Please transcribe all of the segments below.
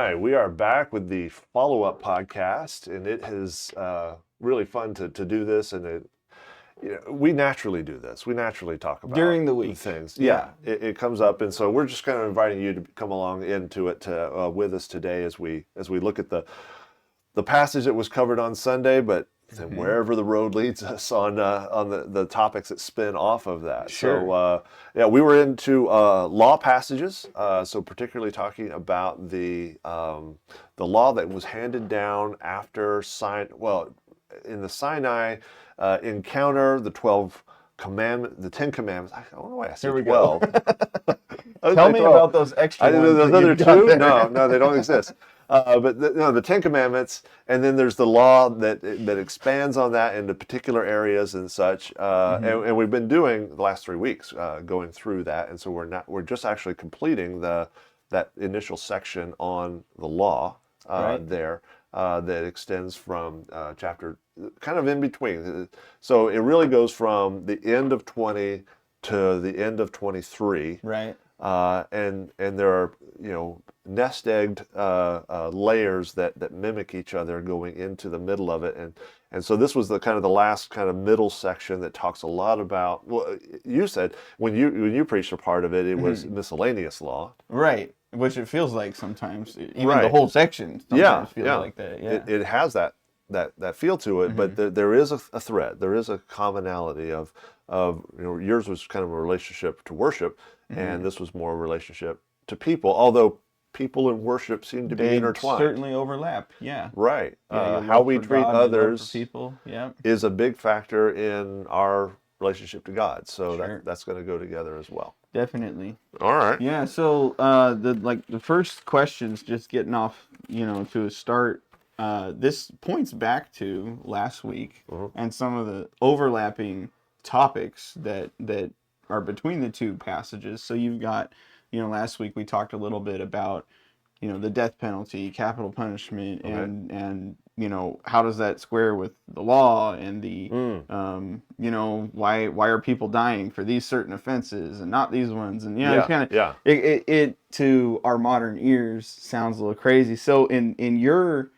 right, we are back with the follow-up podcast, and it is really fun to do this. And we naturally do this. We naturally talk about during the week things. Yeah. It comes up, and so we're just kind of inviting you to come along into it with us today as we look at the passage that was covered on Sunday, but then wherever the road leads us on the topics that spin off of that. Sure. So we were into law passages. So particularly talking about the law that was handed down after in the Sinai encounter, the 10 commandments. I don't know why I said 12. Tell me about those extra ones. Those other two? No, they don't exist. But the 10 Commandments, and then there's the law that expands on that into particular areas and such. And we've been doing the last 3 weeks going through that, and so we're just actually completing that initial section on the law there that extends from chapter kind of in between. So it really goes from the end of 20 to the end of 23. Right. And there are nest-egged layers that mimic each other going into the middle of it, and so this was the last kind of middle section that talks a lot about. Well, you said when you preached a part of it, it was miscellaneous law, right? Which it feels like sometimes, even the whole section sometimes feels like that. Yeah, it has that feel to it, but there is a thread, there is a commonality of yours was kind of a relationship to worship. And this was more a relationship to people, although people in worship seem to be intertwined. Certainly overlap, yeah. Right. How we treat others people, is a big factor in our relationship to God. So Sure. that's going to go together as well. Definitely. All right. Yeah, so the first questions, just getting off, to a start, this points back to last week and some of the overlapping topics that are between the two passages. So you've got, last week we talked a little bit about, the death penalty, capital punishment, and how does that square with the law and the, why are people dying for these certain offenses and not these ones? And, it to our modern ears sounds a little crazy. So in your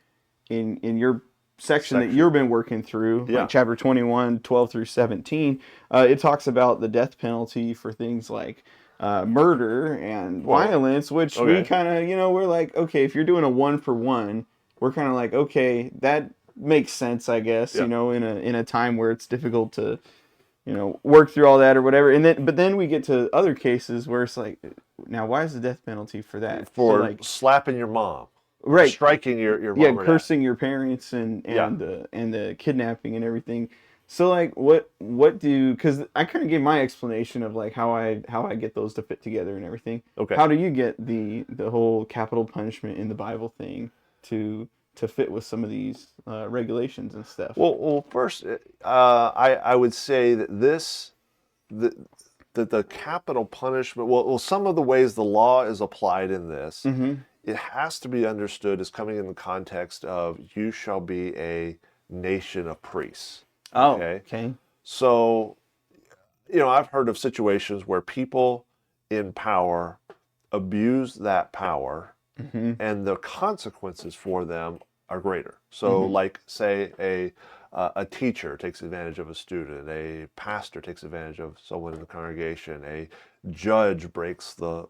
section that you've been working through, like chapter 21, 12 through 17, it talks about the death penalty for things like murder and violence, which we kind of, we're like, okay, if you're doing a 1-for-1, we're kind of like, okay, that makes sense, I guess, in a time where it's difficult to, work through all that or whatever. But then we get to other cases where it's like, now why is the death penalty for that? For slapping your mom. Right, striking your mom, cursing your parents and the kidnapping and everything. So like, what do? Because I kind of gave my explanation of like how I get those to fit together and everything. Okay. How do you get the whole capital punishment in the Bible thing to fit with some of these regulations and stuff? Well, first, I would say that the capital punishment. Well, some of the ways the law is applied in this. It has to be understood as coming in the context of you shall be a nation of priests. Oh, okay. So, I've heard of situations where people in power abuse that power and the consequences for them are greater. So like say a teacher takes advantage of a student, a pastor takes advantage of someone in the congregation, a judge breaks the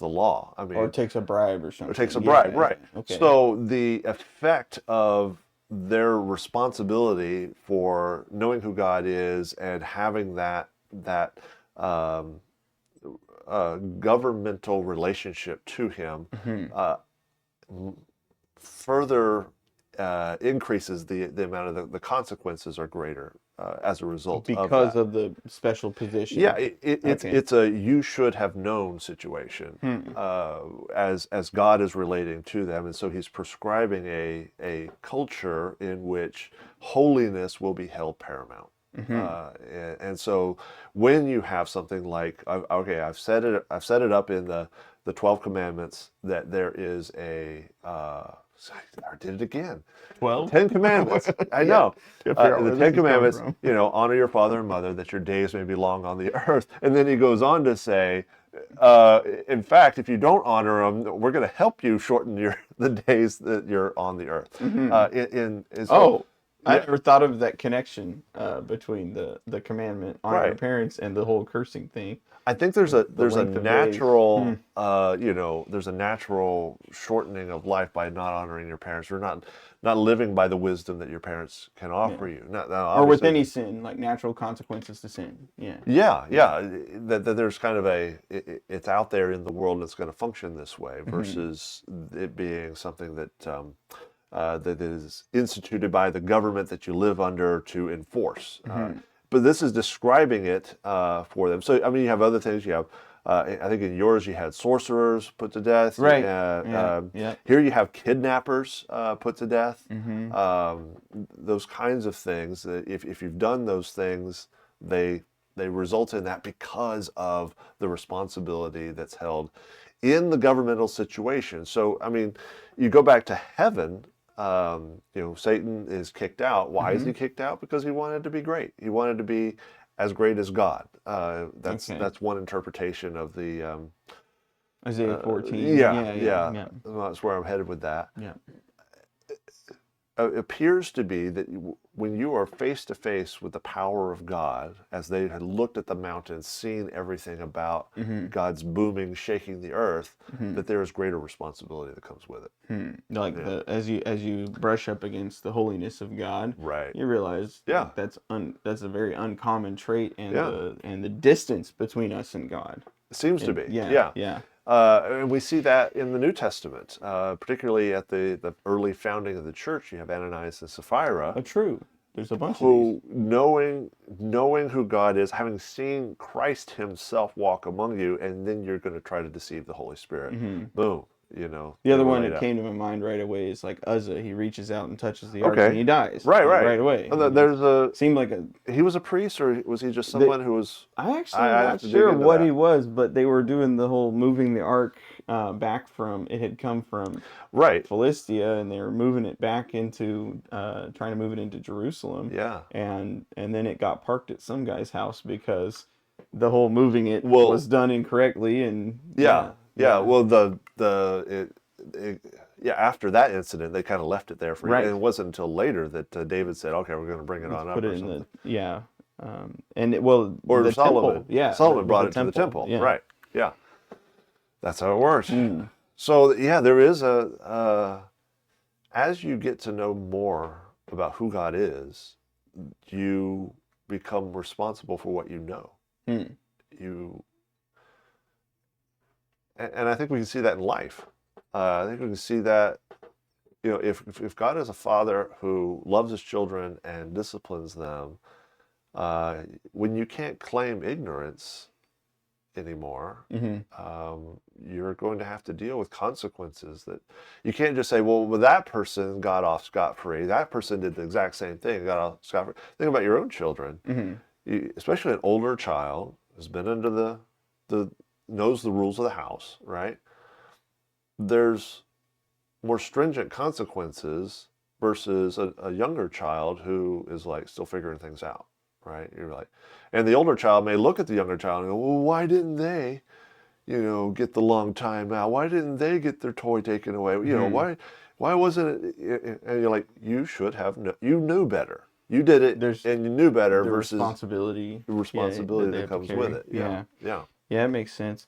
law. I mean, or takes a bribe or something. Or takes a bribe, right. Okay. So the effect of their responsibility for knowing who God is and having that governmental relationship to Him further increases the amount of the consequences are greater as a result because of the special position. Yeah, it's a you should have known situation as God is relating to them, and so He's prescribing a culture in which holiness will be held paramount. And so when you have something like, okay, I've set it up in the 12 commandments that there is I did it again. 12? 10 commandments. I know. The 10 commandments, honor your father and mother that your days may be long on the earth. And then he goes on to say, in fact, if you don't honor them, we're going to help you shorten the days that you're on the earth. I never thought of that connection between the commandment honor your parents and the whole cursing thing. I think there's a natural there's a natural shortening of life by not honoring your parents, or not living by the wisdom that your parents can offer you. Or with any sin, like natural consequences to sin. That there's kind of it's out there in the world that's going to function this way versus it being something that that is instituted by the government that you live under to enforce. But this is describing it for them. So, I mean, you have other things. You have, I think in yours, you had sorcerers put to death. Right. Here you have kidnappers put to death. Those kinds of things. That if you've done those things, they result in that because of the responsibility that's held in the governmental situation. So, I mean, you go back to heaven. Satan is kicked out. Why is he kicked out? Because he wanted to be great. He wanted to be as great as God. That's one interpretation of the Isaiah 14. That's where I'm headed with that. It appears to be that when you are face to face with the power of God, as they had looked at the mountains, seen everything about God's booming, shaking the earth, that there is greater responsibility that comes with it. Like as you brush up against the holiness of God, right? You realize that's a very uncommon trait, and the distance between us and God seems to be. Yeah. And we see that in the New Testament, particularly at the early founding of the church. You have Ananias and Sapphira. True. There's a bunch who, of these. Knowing who God is, having seen Christ himself walk among you, and then you're going to try to deceive the Holy Spirit. Boom. The other one that came to my mind right away is like Uzzah. He reaches out and touches the ark and he dies. Right away. Seemed like he was a priest, or was he just someone who was? I'm not sure what he was, but they were doing the whole moving the ark back from. It had come from Philistia, and they were moving it back into trying to move it into Jerusalem. And then it got parked at some guy's house because the whole moving it was done incorrectly, and well, after that incident, they kind of left it there for you. And it wasn't until later that David said, "Okay, we're going to bring it on up." Put it in the Solomon. Temple. Solomon brought it to the temple. Right. Yeah. That's how it works. So there is as you get to know more about who God is, you become responsible for what you know. And I think we can see that in life. I think we can see that, if God is a father who loves his children and disciplines them, when you can't claim ignorance anymore, you're going to have to deal with consequences that you can't just say, well, that person got off scot-free. That person did the exact same thing, got off scot-free. Think about your own children, especially an older child who's been under knows the rules of the house, right? There's more stringent consequences versus a younger child who is like still figuring things out, right? You're like, and the older child may look at the younger child and go, well, why didn't they, get the long time out? Why didn't they get their toy taken away? Why wasn't it? And you're like, you should have, you knew better. You did it, and you knew better versus responsibility that comes with it. Yeah, it makes sense.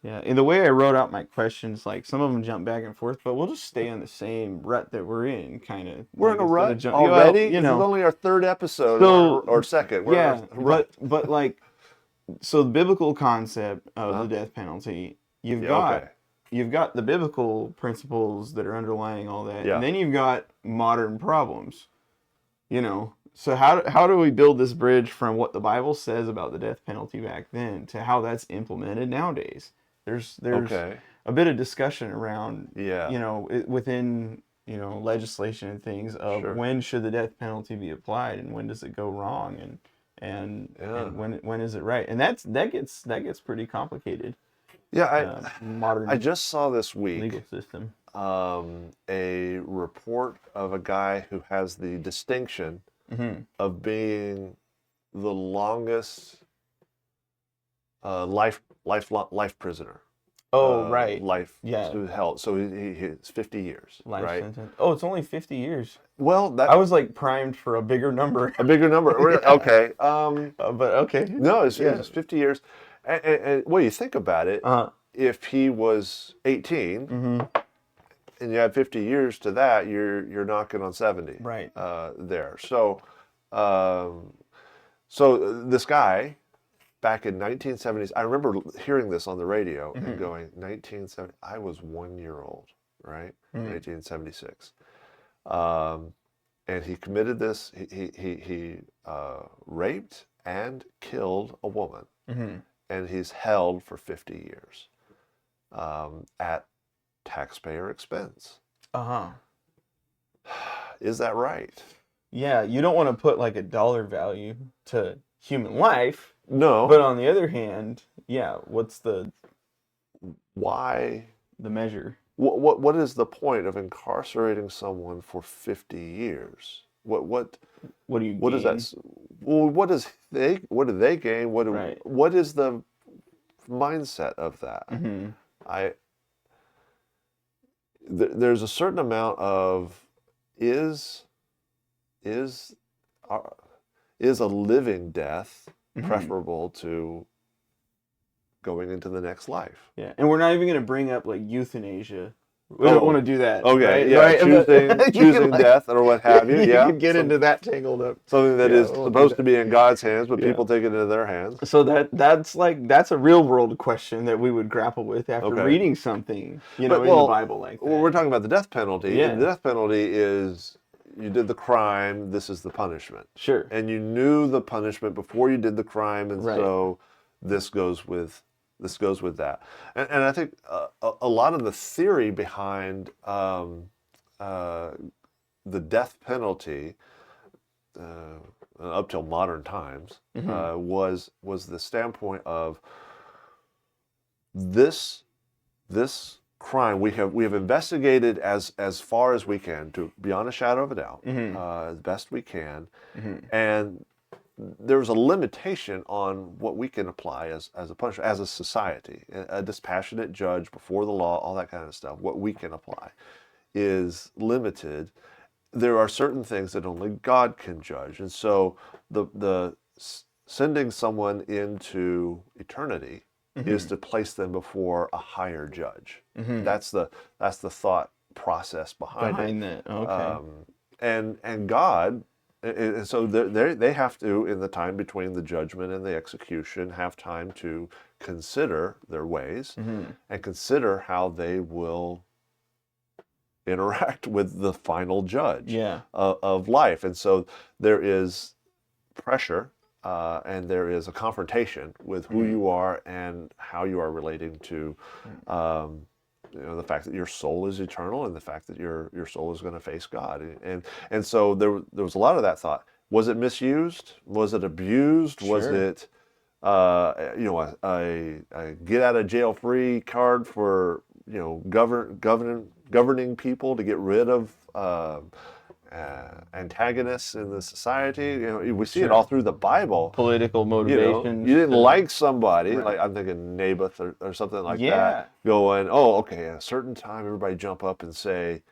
Yeah, in the way I wrote out my questions, like some of them jump back and forth, but we'll just stay on the same rut that we're in, kind of. We're in a rut already. This is only our third episode, or second. But like, so the biblical concept of the death penalty, you've got the biblical principles that are underlying all that, and then you've got modern problems. So how do we build this bridge from what the Bible says about the death penalty back then to how that's implemented nowadays? There's a bit of discussion around, within, legislation and things of when should the death penalty be applied and when does it go wrong and when is it right? And that gets pretty complicated. Modern. I just saw this week legal system. A report of a guy who has the distinction of being the longest life prisoner. Oh, right. Life Yeah. held. So he's 50 years. Life right? sentence. Oh, it's only 50 years. Well, I was like primed for a bigger number. A bigger number. Yeah. Okay. But okay. No, it's 50 years. And well, you think about it. If he was 18, and you add 50 years to that, you're knocking on 70. Right. There. So, so this guy, back in 1970s, I remember hearing this on the radio and going, 1970. I was 1 year old, right? 1976. And he committed this. He raped and killed a woman, and he's held for 50 years at taxpayer expense. Is that right? Yeah, you don't want to put like a dollar value to human life. No. But on the other hand, yeah, what's the measure? What is the point of incarcerating someone for 50 years? What do you what gain? Is that? Well, what do they gain? What is the mindset of that? There's a certain amount of is a living death preferable to going into the next life? Yeah, and we're not even going to bring up like euthanasia. We don't want to do that. Okay, right? Yeah, choosing death or what have you. Yeah, you can get into that tangled up. Something that is supposed to be in God's hands, but people take it into their hands. So that's a real world question that we would grapple with after reading something, in the Bible like that. Well, we're talking about the death penalty. Yeah. And the death penalty is you did the crime, this is the punishment. Sure. And you knew the punishment before you did the crime, and so this goes with that. And I think a lot of the theory behind the death penalty up till modern times was the standpoint of this crime we have investigated as far as we can, to beyond a shadow of a doubt, as best we can, and there's a limitation on what we can apply as a punishment, as a society, a dispassionate judge before the law, all that kind of stuff. What we can apply is limited. There are certain things that only God can judge, and so the sending someone into eternity is to place them before a higher judge. That's the thought process behind it. Okay. And God. And so they have to, in the time between the judgment and the execution, have time to consider their ways and consider how they will interact with the final judge of life. And so there is pressure and there is a confrontation with who you are and how you are relating to the fact that your soul is eternal and the fact that your soul is going to face God. And so there was a lot of that thought. Was it misused? Was it abused? Sure. Was it a get out of jail free card for governing people to get rid of antagonists in the society? We see it all through the Bible. Political motivations. You didn't like somebody, like I'm thinking Naboth or something like that, going, at a certain time everybody jump up and say,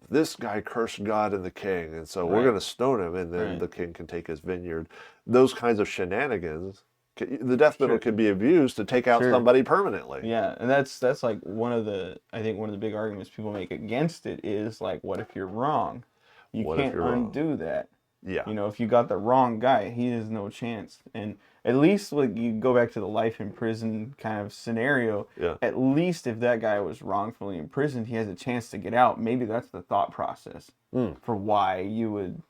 this guy cursed God and the king, and so we're going to stone him, and then the king can take his vineyard. Those kinds of shenanigans, the death penalty can be abused to take out somebody permanently. Yeah, and that's like one of the big arguments people make against it is like, what if you're wrong? You can't undo that. Yeah. If you got the wrong guy, he has no chance. And at least like you go back to the life in prison kind of scenario, at least if that guy was wrongfully imprisoned, he has a chance to get out. Maybe that's the thought process for why you would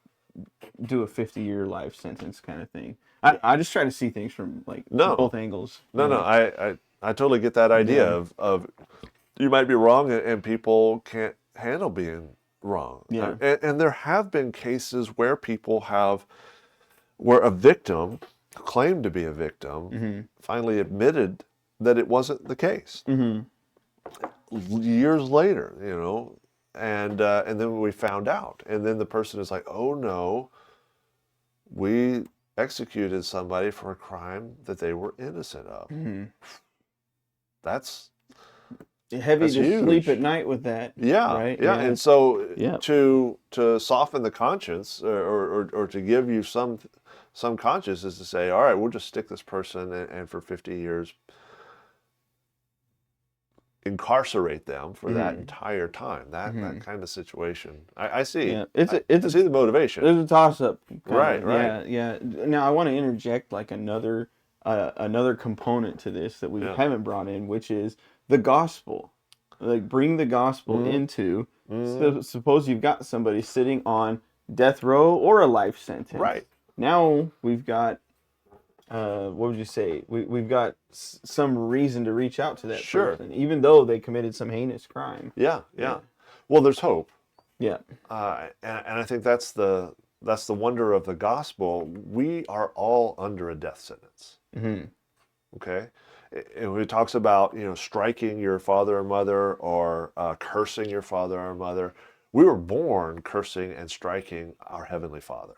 do a 50-year life sentence kind of thing. I just try to see things from like both angles. I totally get that idea of you might be wrong and people can't handle being wrong. Yeah. And there have been cases where where a victim, claimed to be a victim, finally admitted that it wasn't the case. Years later, and then we found out. And then the person is like, oh no, we executed somebody for a crime that they were innocent of. that's heavy that's to huge. sleep at night with that. Yeah, right? yeah, and so to soften the conscience or to give you some conscience is to say, all right, we'll just stick this person and for 50 years incarcerate them for that entire time. That kind of situation. I see. Yeah, I see the motivation. There's a toss up. Right. Yeah. Now I want to interject like another component to this that we haven't brought in, which is the gospel. Like bring the gospel into. So suppose you've got somebody sitting on death row or a life sentence. Right. Now we've got what would you say? We've got some reason to reach out to that person, even though they committed some heinous crime. Yeah. Well, there's hope. Yeah. And I think that's the wonder of the gospel. We are all under a death sentence. Okay. And when it talks about, striking your father or mother or cursing your father or mother, we were born cursing and striking our Heavenly Father.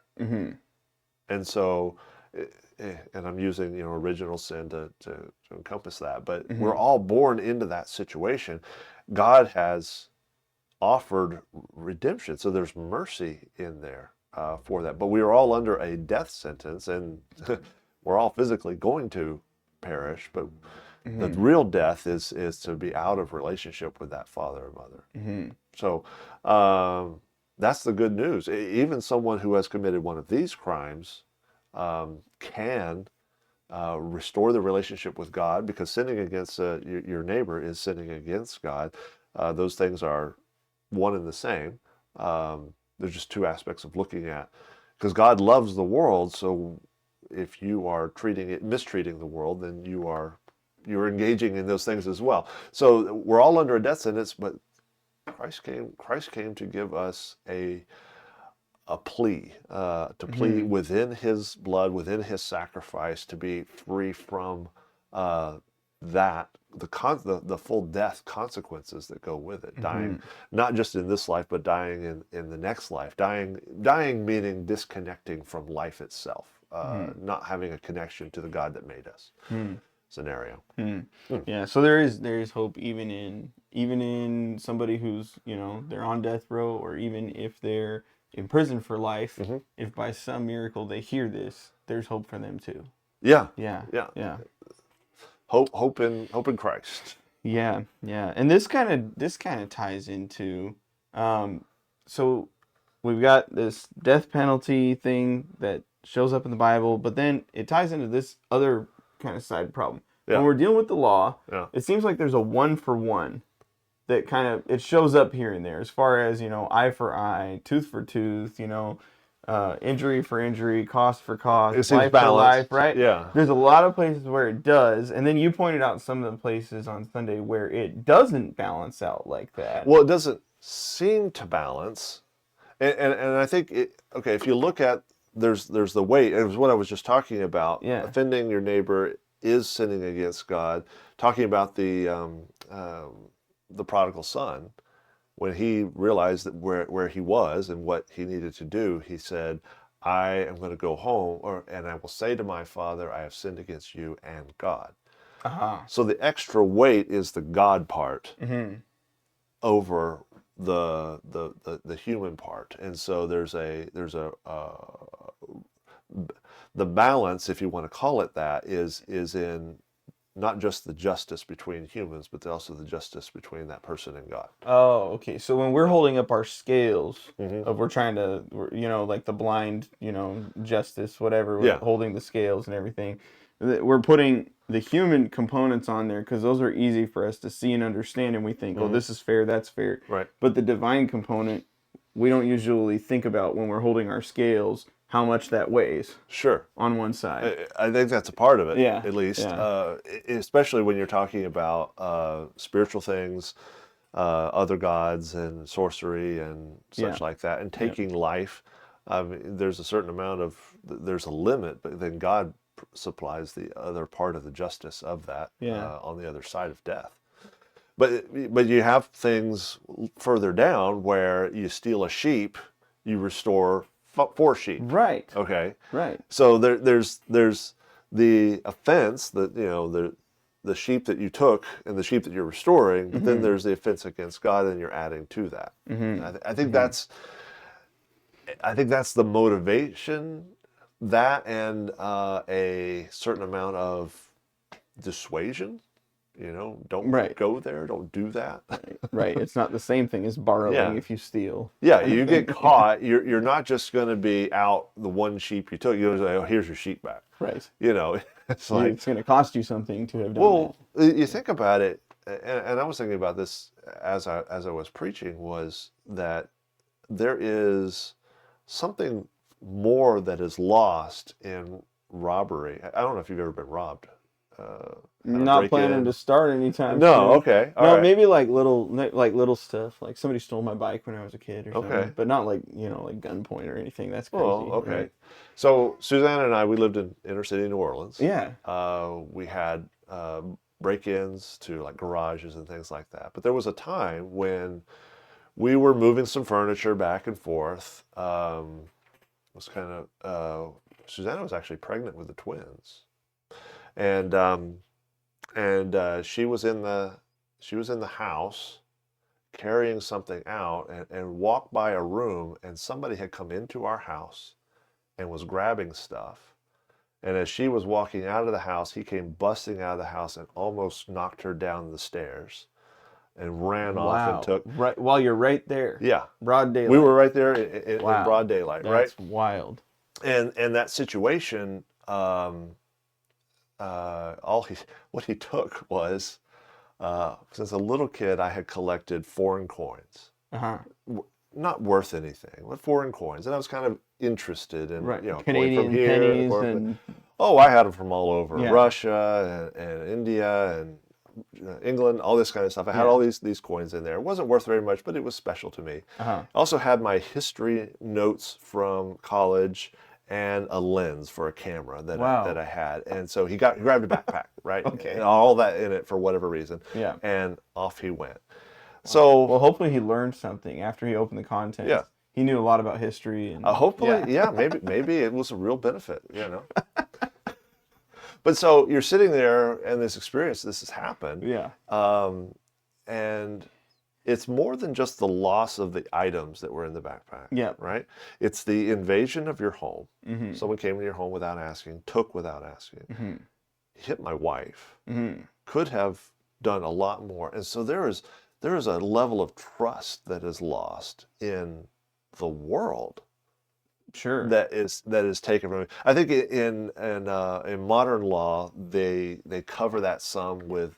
And so, and I'm using, original sin to encompass that, but we're all born into that situation. God has offered redemption, so there's mercy in there for that. But we are all under a death sentence, and we're all physically going to perish, but the real death is to be out of relationship with that father or mother. So that's the good news. Even someone who has committed one of these crimes can restore the relationship with God, because sinning against your neighbor is sinning against God. Those things are one and the same. There's just two aspects of looking at, because God loves the world, so if you are mistreating the world, then you're engaging in those things as well. So we're all under a death sentence, but Christ came to give us a plea, to plead within His blood, within His sacrifice, to be free from that, the full death consequences that go with it. Dying, not just in this life, but dying in the next life. Dying meaning disconnecting from life itself, not having a connection to the God that made us. Scenario. Yeah, so there is hope even in somebody who's, they're on death row, or even if they're in prison for life. If by some miracle they hear this, there's hope for them too. Yeah. Hope in Christ. Yeah. And this kind of ties into so we've got this death penalty thing that shows up in the Bible, but then it ties into this other kind of side problem. When we're dealing with the law, it seems like there's a 1-for-1 that kind of, it shows up here and there, as far as, eye for eye, tooth for tooth, injury for injury, cost for cost, life for life, right? Yeah. There's a lot of places where it does, and then you pointed out some of the places on Sunday where it doesn't balance out like that. Well, it doesn't seem to balance, and I think if you look at, there's the weight. It was what I was just talking about. Offending your neighbor is sinning against God. Talking about the prodigal son, when he realized that where he was and what he needed to do, he said, I am going to go home, and I will say to my father, I have sinned against you and God. So the extra weight is the God part over the human part. And so there's the balance, if you want to call it that, is in not just the justice between humans, but also the justice between that person and God. Oh, okay. So when we're holding up our scales, of we're trying to, like the blind, justice, whatever, we're holding the scales and everything, we're putting the human components on there because those are easy for us to see and understand, and we think, oh, this is fair, that's fair. Right. But the divine component, we don't usually think about when we're holding our scales, how much that weighs. Sure. On one side. I think that's a part of it, at least. Yeah. Especially when you're talking about spiritual things, other gods and sorcery and such like that, and taking life. There's a certain amount there's a limit, but then God supplies the other part of the justice of that on the other side of death. But you have things further down where you steal a sheep, you restore 4 sheep. Right. Okay. Right. So there's the offense that the sheep that you took and the sheep that you're restoring, but then there's the offense against God, and you're adding to that. I think that's the motivation, that and a certain amount of dissuasion. Don't go there, don't do that. Right. It's not the same thing as borrowing if you steal. Yeah, you get caught, you're not just going to be out the one sheep you took. You're going to say, oh, here's your sheep back. Right. It's like, it's going to cost you something to have done that. You think about it, and I was thinking about this as I was preaching, was that there is something more that is lost in robbery. I don't know if you've ever been robbed. Not planning to start anytime No, soon. okay. All right. Maybe like little stuff. Like somebody stole my bike when I was a kid or something. But not like, like gunpoint or anything. That's crazy. Oh, okay. Right? So Susanna and I, we lived in inner city New Orleans. Yeah. We had break-ins to like garages and things like that. But there was a time when we were moving some furniture back and forth. Was kind of Susanna was actually pregnant with the twins, and she was in the house carrying something out, and walked by a room, and somebody had come into our house and was grabbing stuff. And as she was walking out of the house, he came busting out of the house and almost knocked her down the stairs and ran off and took. Right while you're right there. Yeah. Broad daylight. We were right there in broad daylight, right? That's wild. And that situation, what he took was, since a little kid, I had collected foreign coins. Not worth anything, but foreign coins, and I was kind of interested in Canadian from here, pennies I had them from all over, Yeah. Russia and India and England, all this kind of stuff. I had all these coins in there. It wasn't worth very much, but it was special to me. I also had my history notes from college and a lens for a camera that I had, and so he grabbed a backpack, right? Okay. And all that in it for whatever reason. Yeah. And off he went. So, well, hopefully he learned something after he opened the contents. Yeah. He knew a lot about history. And hopefully, maybe it was a real benefit, But so you're sitting there, and this has happened. Yeah. And it's more than just the loss of the items that were in the backpack. Yeah. Right? It's the invasion of your home. Mm-hmm. Someone came into your home without asking, took without asking. Mm-hmm. Hit my wife. Mm-hmm. Could have done a lot more. And so there is a level of trust that is lost in the world. Sure. That is taken from me. I think in modern law they cover that some with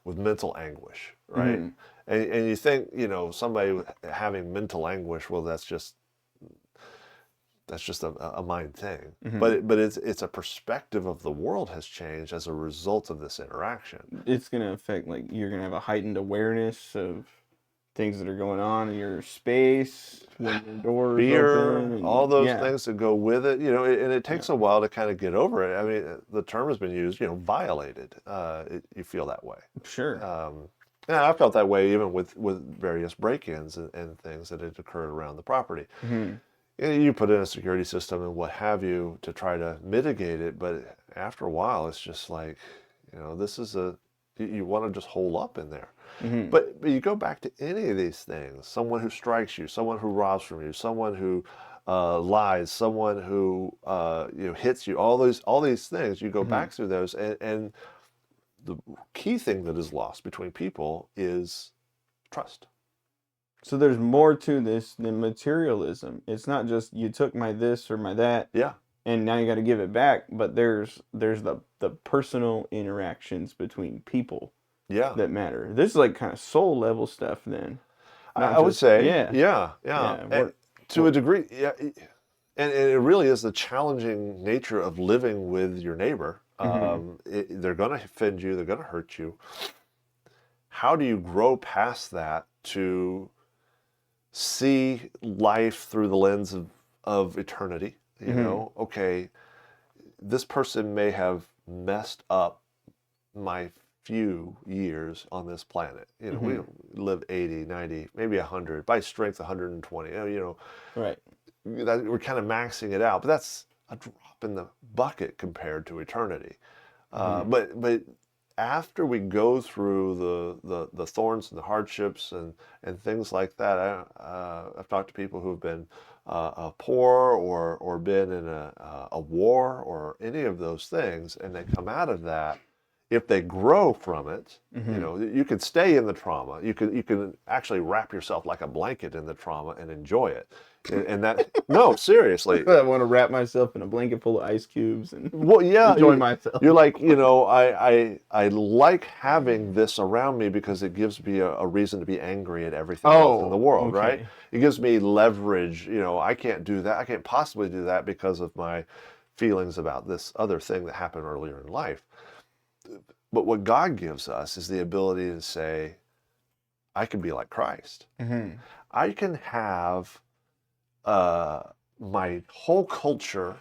mental anguish, right? Mm-hmm. And you think somebody having mental anguish, well, that's just a mind thing. Mm-hmm. But it's a perspective of the world has changed as a result of this interaction. It's gonna affect, like, you're gonna have a heightened awareness of things that are going on in your space when your doors open, and all those things that go with it, and it takes a while to kind of get over it. I mean, the term has been used, violated. You feel that way. Sure. And I felt that way even with various break-ins and things that had occurred around the property. Mm-hmm. You put in a security system and what have you to try to mitigate it, but after a while, it's just like, this is you want to just hole up in there. Mm-hmm. But you go back to any of these things, someone who strikes you, someone who robs from you, someone who lies, someone who hits you, all these things, you go Mm-hmm. back through those, and the key thing that is lost between people is trust. So there's more to this than materialism. It's not just you took my this or my that. Yeah. And now you got to give it back, but there's the personal interactions between people. Yeah. That matter. This is like kind of soul level stuff then. I would say. Yeah. And to a degree, yeah. And it really is the challenging nature of living with your neighbor. Mm-hmm. They're going to offend you. They're going to hurt you. How do you grow past that to see life through the lens of eternity? Okay, this person may have messed up my few years on this planet. We live 80, 90, maybe 100, by strength 120. Right. We're kind of maxing it out, but that's a drop in the bucket compared to eternity. But after we go through the thorns and the hardships and things like that, I've talked to people who've been poor or been in a war or any of those things, and they come out of that. If they grow from it, you can stay in the trauma. You can actually wrap yourself like a blanket in the trauma and enjoy it. And that, no, seriously. I want to wrap myself in a blanket full of ice cubes and enjoy myself. You're like, I like having this around me because it gives me a reason to be angry at everything else in the world, right? It gives me leverage. I can't do that. I can't possibly do that because of my feelings about this other thing that happened earlier in life. But what God gives us is the ability to say, I can be like Christ. I can have my whole culture.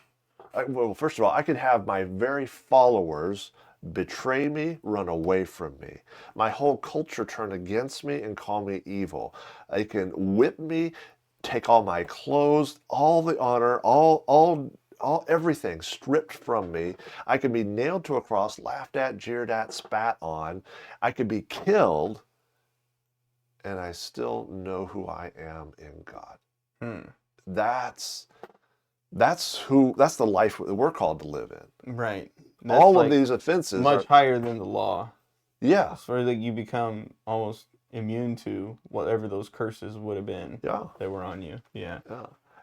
Well, first of all, I can have my very followers betray me, run away from me. My whole culture turn against me and call me evil. They can whip me, take all my clothes, all the honor, all everything stripped from me. I could be nailed to a cross, laughed at, jeered at, spat on. I could be killed, and I still know who I am in God. That's the life that we're called to live in. Right. That's all of these offenses much higher than the law. Yeah. So that you become almost immune to whatever those curses would have been. Yeah. That were on you. Yeah.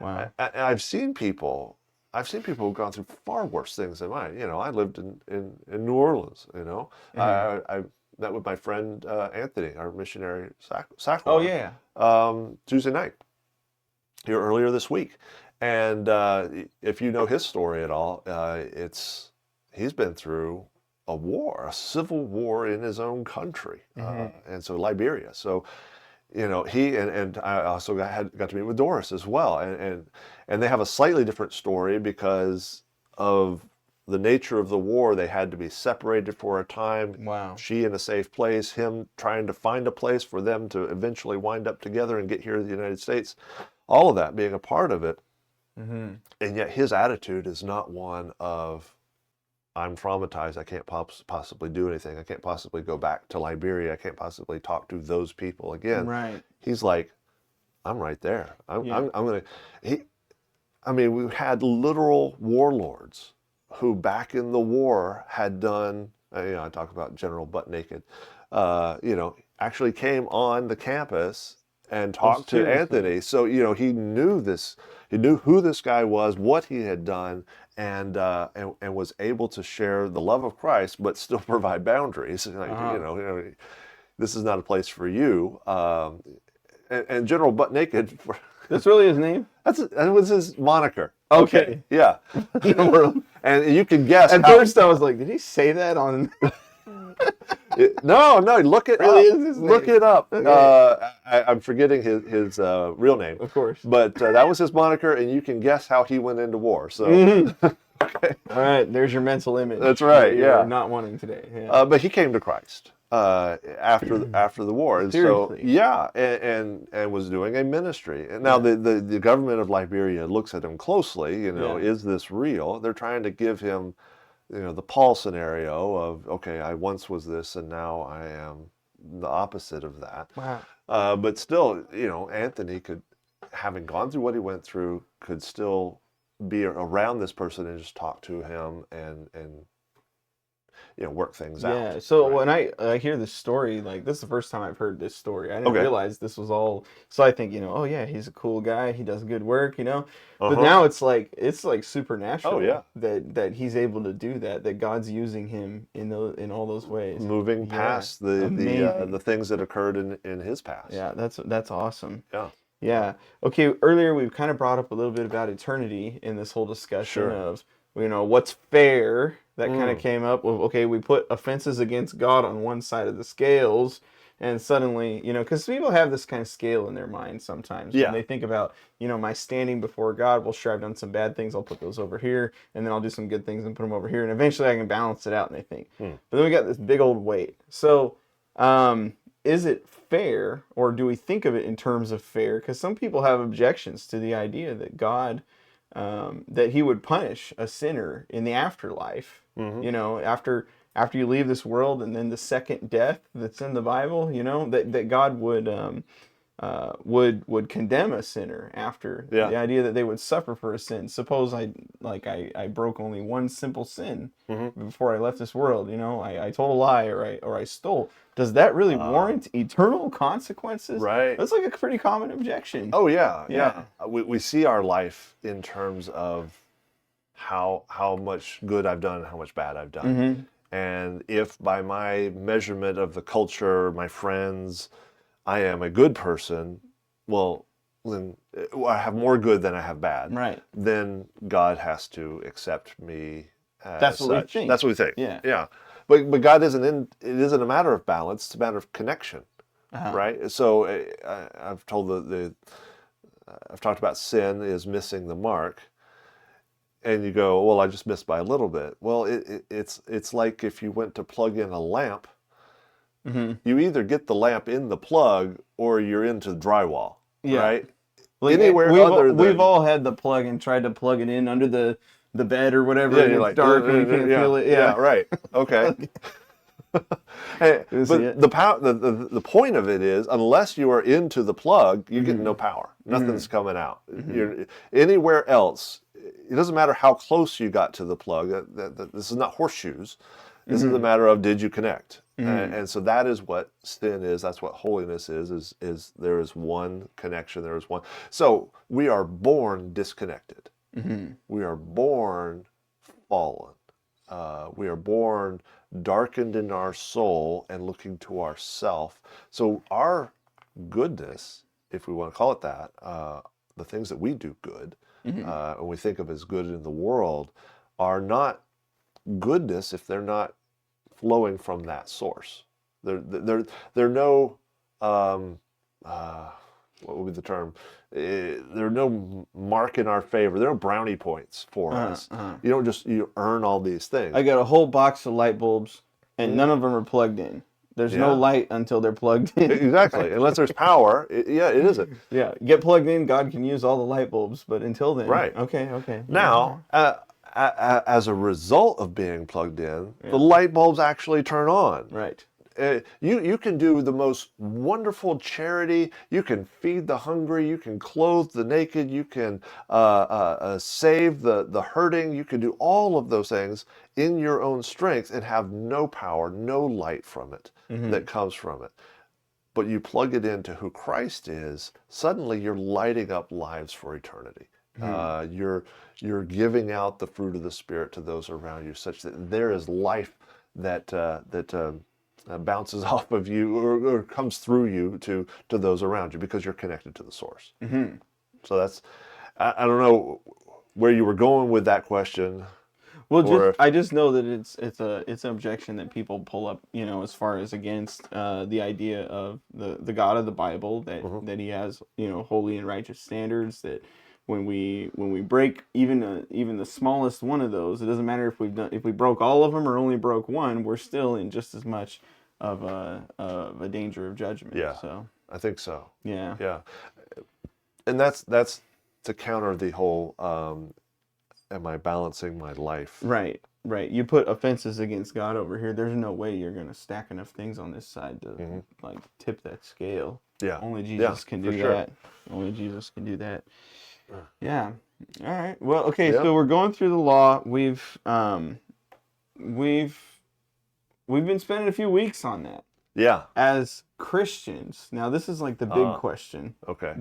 Wow. And I've seen people who've gone through far worse things than mine. I lived in New Orleans. I met with my friend Anthony, our missionary Sackler. Oh yeah. Tuesday night, here earlier this week, and if you know his story at all, he's been through a civil war in his own country, and so Liberia. So. He and I also got to meet with Doris as well, and they have a slightly different story because of the nature of the war. They had to be separated for a time. Wow. She in a safe place, him trying to find a place for them to eventually wind up together and get here to the United States. All of that being a part of it, and yet his attitude is not one of, I'm traumatized. I can't possibly do anything. I can't possibly go back to Liberia. I can't possibly talk to those people again. Right. He's like, I'm right there. I'm gonna. We had literal warlords who, back in the war, had done. I talk about General Butt Naked. Actually came on the campus and talked to Anthony. So he knew this. He knew who this guy was, what he had done. And was able to share the love of Christ, but still provide boundaries. This is not a place for you. And General Butt Naked. That's really his name? That was his moniker. Okay. Yeah. And you can guess. At first, I was like, did he say that on? No. Look it really up. Is his name? Look it up. Okay. I'm forgetting his real name. Of course. But that was his moniker, and you can guess how he went into war. So. Okay. All right. There's your mental image. That's right. You're not wanting today. Yeah. But he came to Christ after the war, and Seriously. so and was doing a ministry. And now the government of Liberia looks at him closely. Is this real? They're trying to give him. The Paul scenario of, okay, I once was this and now I am the opposite of that. Wow. But still, Anthony could, having gone through what he went through, could still be around this person and just talk to him and work things out. Yeah. So when I hear this story, like this is the first time I've heard this story. I didn't realize this was all. So I think oh yeah, he's a cool guy. He does good work. But now it's like supernatural. Oh yeah. That he's able to do that. That God's using him in all those ways. Moving past the things that occurred in his past. Yeah. That's awesome. Yeah. Yeah. Okay. Earlier we've kind of brought up a little bit about eternity in this whole discussion of what's fair. That kind of came up with, okay, we put offenses against God on one side of the scales, and suddenly, because people have this kind of scale in their mind sometimes. Yeah. When they think about, my standing before God, well, sure, I've done some bad things, I'll put those over here, and then I'll do some good things and put them over here, and eventually I can balance it out, and they think. But then we got this big old weight. So, is it fair, or do we think of it in terms of fair? Because some people have objections to the idea that God... that he would punish a sinner in the afterlife, after after you leave this world, and then the second death that's in the Bible, you know, that God would condemn a sinner after. Yeah. The idea that they would suffer for a sin. Suppose I broke only one simple sin before I left this world, you know, I told a lie, or I stole. Does that really warrant eternal consequences? Right. That's like a pretty common objection. Oh yeah. We see our life in terms of how much good I've done and how much bad I've done. And if by my measurement of the culture, my friends, I am a good person, well, then I have more good than I have bad. Right. Then God has to accept me as That's what such. we think. That's what we think. Yeah. But God it isn't a matter of balance, it's a matter of connection. Right? So I've told I've talked about sin is missing the mark. And you go, well, I just missed by a little bit. Well, it's like if you went to plug in a lamp, you either get the lamp in the plug or you're into drywall, right? Like, we've all had the plug and tried to plug it in under the bed or whatever, and it's like, dark and you can't feel it. Yeah, right. Okay. Hey, but the point of it is, unless you are into the plug, you get no power. Nothing's coming out. You're anywhere else. It doesn't matter how close you got to the plug. This is not horseshoes. This is a matter of, did you connect? And so that is what sin is. That's what holiness is there is one connection. There is one. So we are born disconnected. We are born fallen. We are born darkened in our soul and looking to ourself. So our goodness, if we want to call it that, the things that we do good, and we think of as good in the world, are not goodness if they're not flowing from that source. They're no what would be the term? There are no mark in our favor. There are no brownie points for us. You don't just you earn all these things. I got a whole box of light bulbs, and none of them are plugged in. There's no light until they're plugged in. Exactly. Unless there's power, it isn't. Yeah, get plugged in, God can use all the light bulbs, but until then. Right. Okay. Now, as a result of being plugged in, the light bulbs actually turn on. Right. You can do the most wonderful charity. You can feed the hungry. You can clothe the naked. You can save the hurting. You can do all of those things in your own strength and have no power, no light from it that comes from it. But you plug it into who Christ is, suddenly you're lighting up lives for eternity. You're giving out the fruit of the Spirit to those around you, such that there is life that bounces off of you or comes through you to those around you because you're connected to the source. So that's, I don't know where you were going with that question. Well, I just know that it's an objection that people pull up, you know, as far as against the idea of the God of the Bible, that he has, you know, holy and righteous standards, that when we break even the smallest one of those, it doesn't matter if we broke all of them or only broke one, we're still in just as much of a danger of judgment. Yeah. So I think so. Yeah. Yeah. And that's to counter the whole am I balancing my life? Right. You put offenses against God over here. There's no way you're going to stack enough things on this side to like tip that scale. Yeah. Only Jesus can do that. Only Jesus can do that. Yeah. All right. Well, okay. Yeah. So we're going through the law. We've been spending a few weeks on that. Yeah. As Christians. Now this is like the big question. Okay.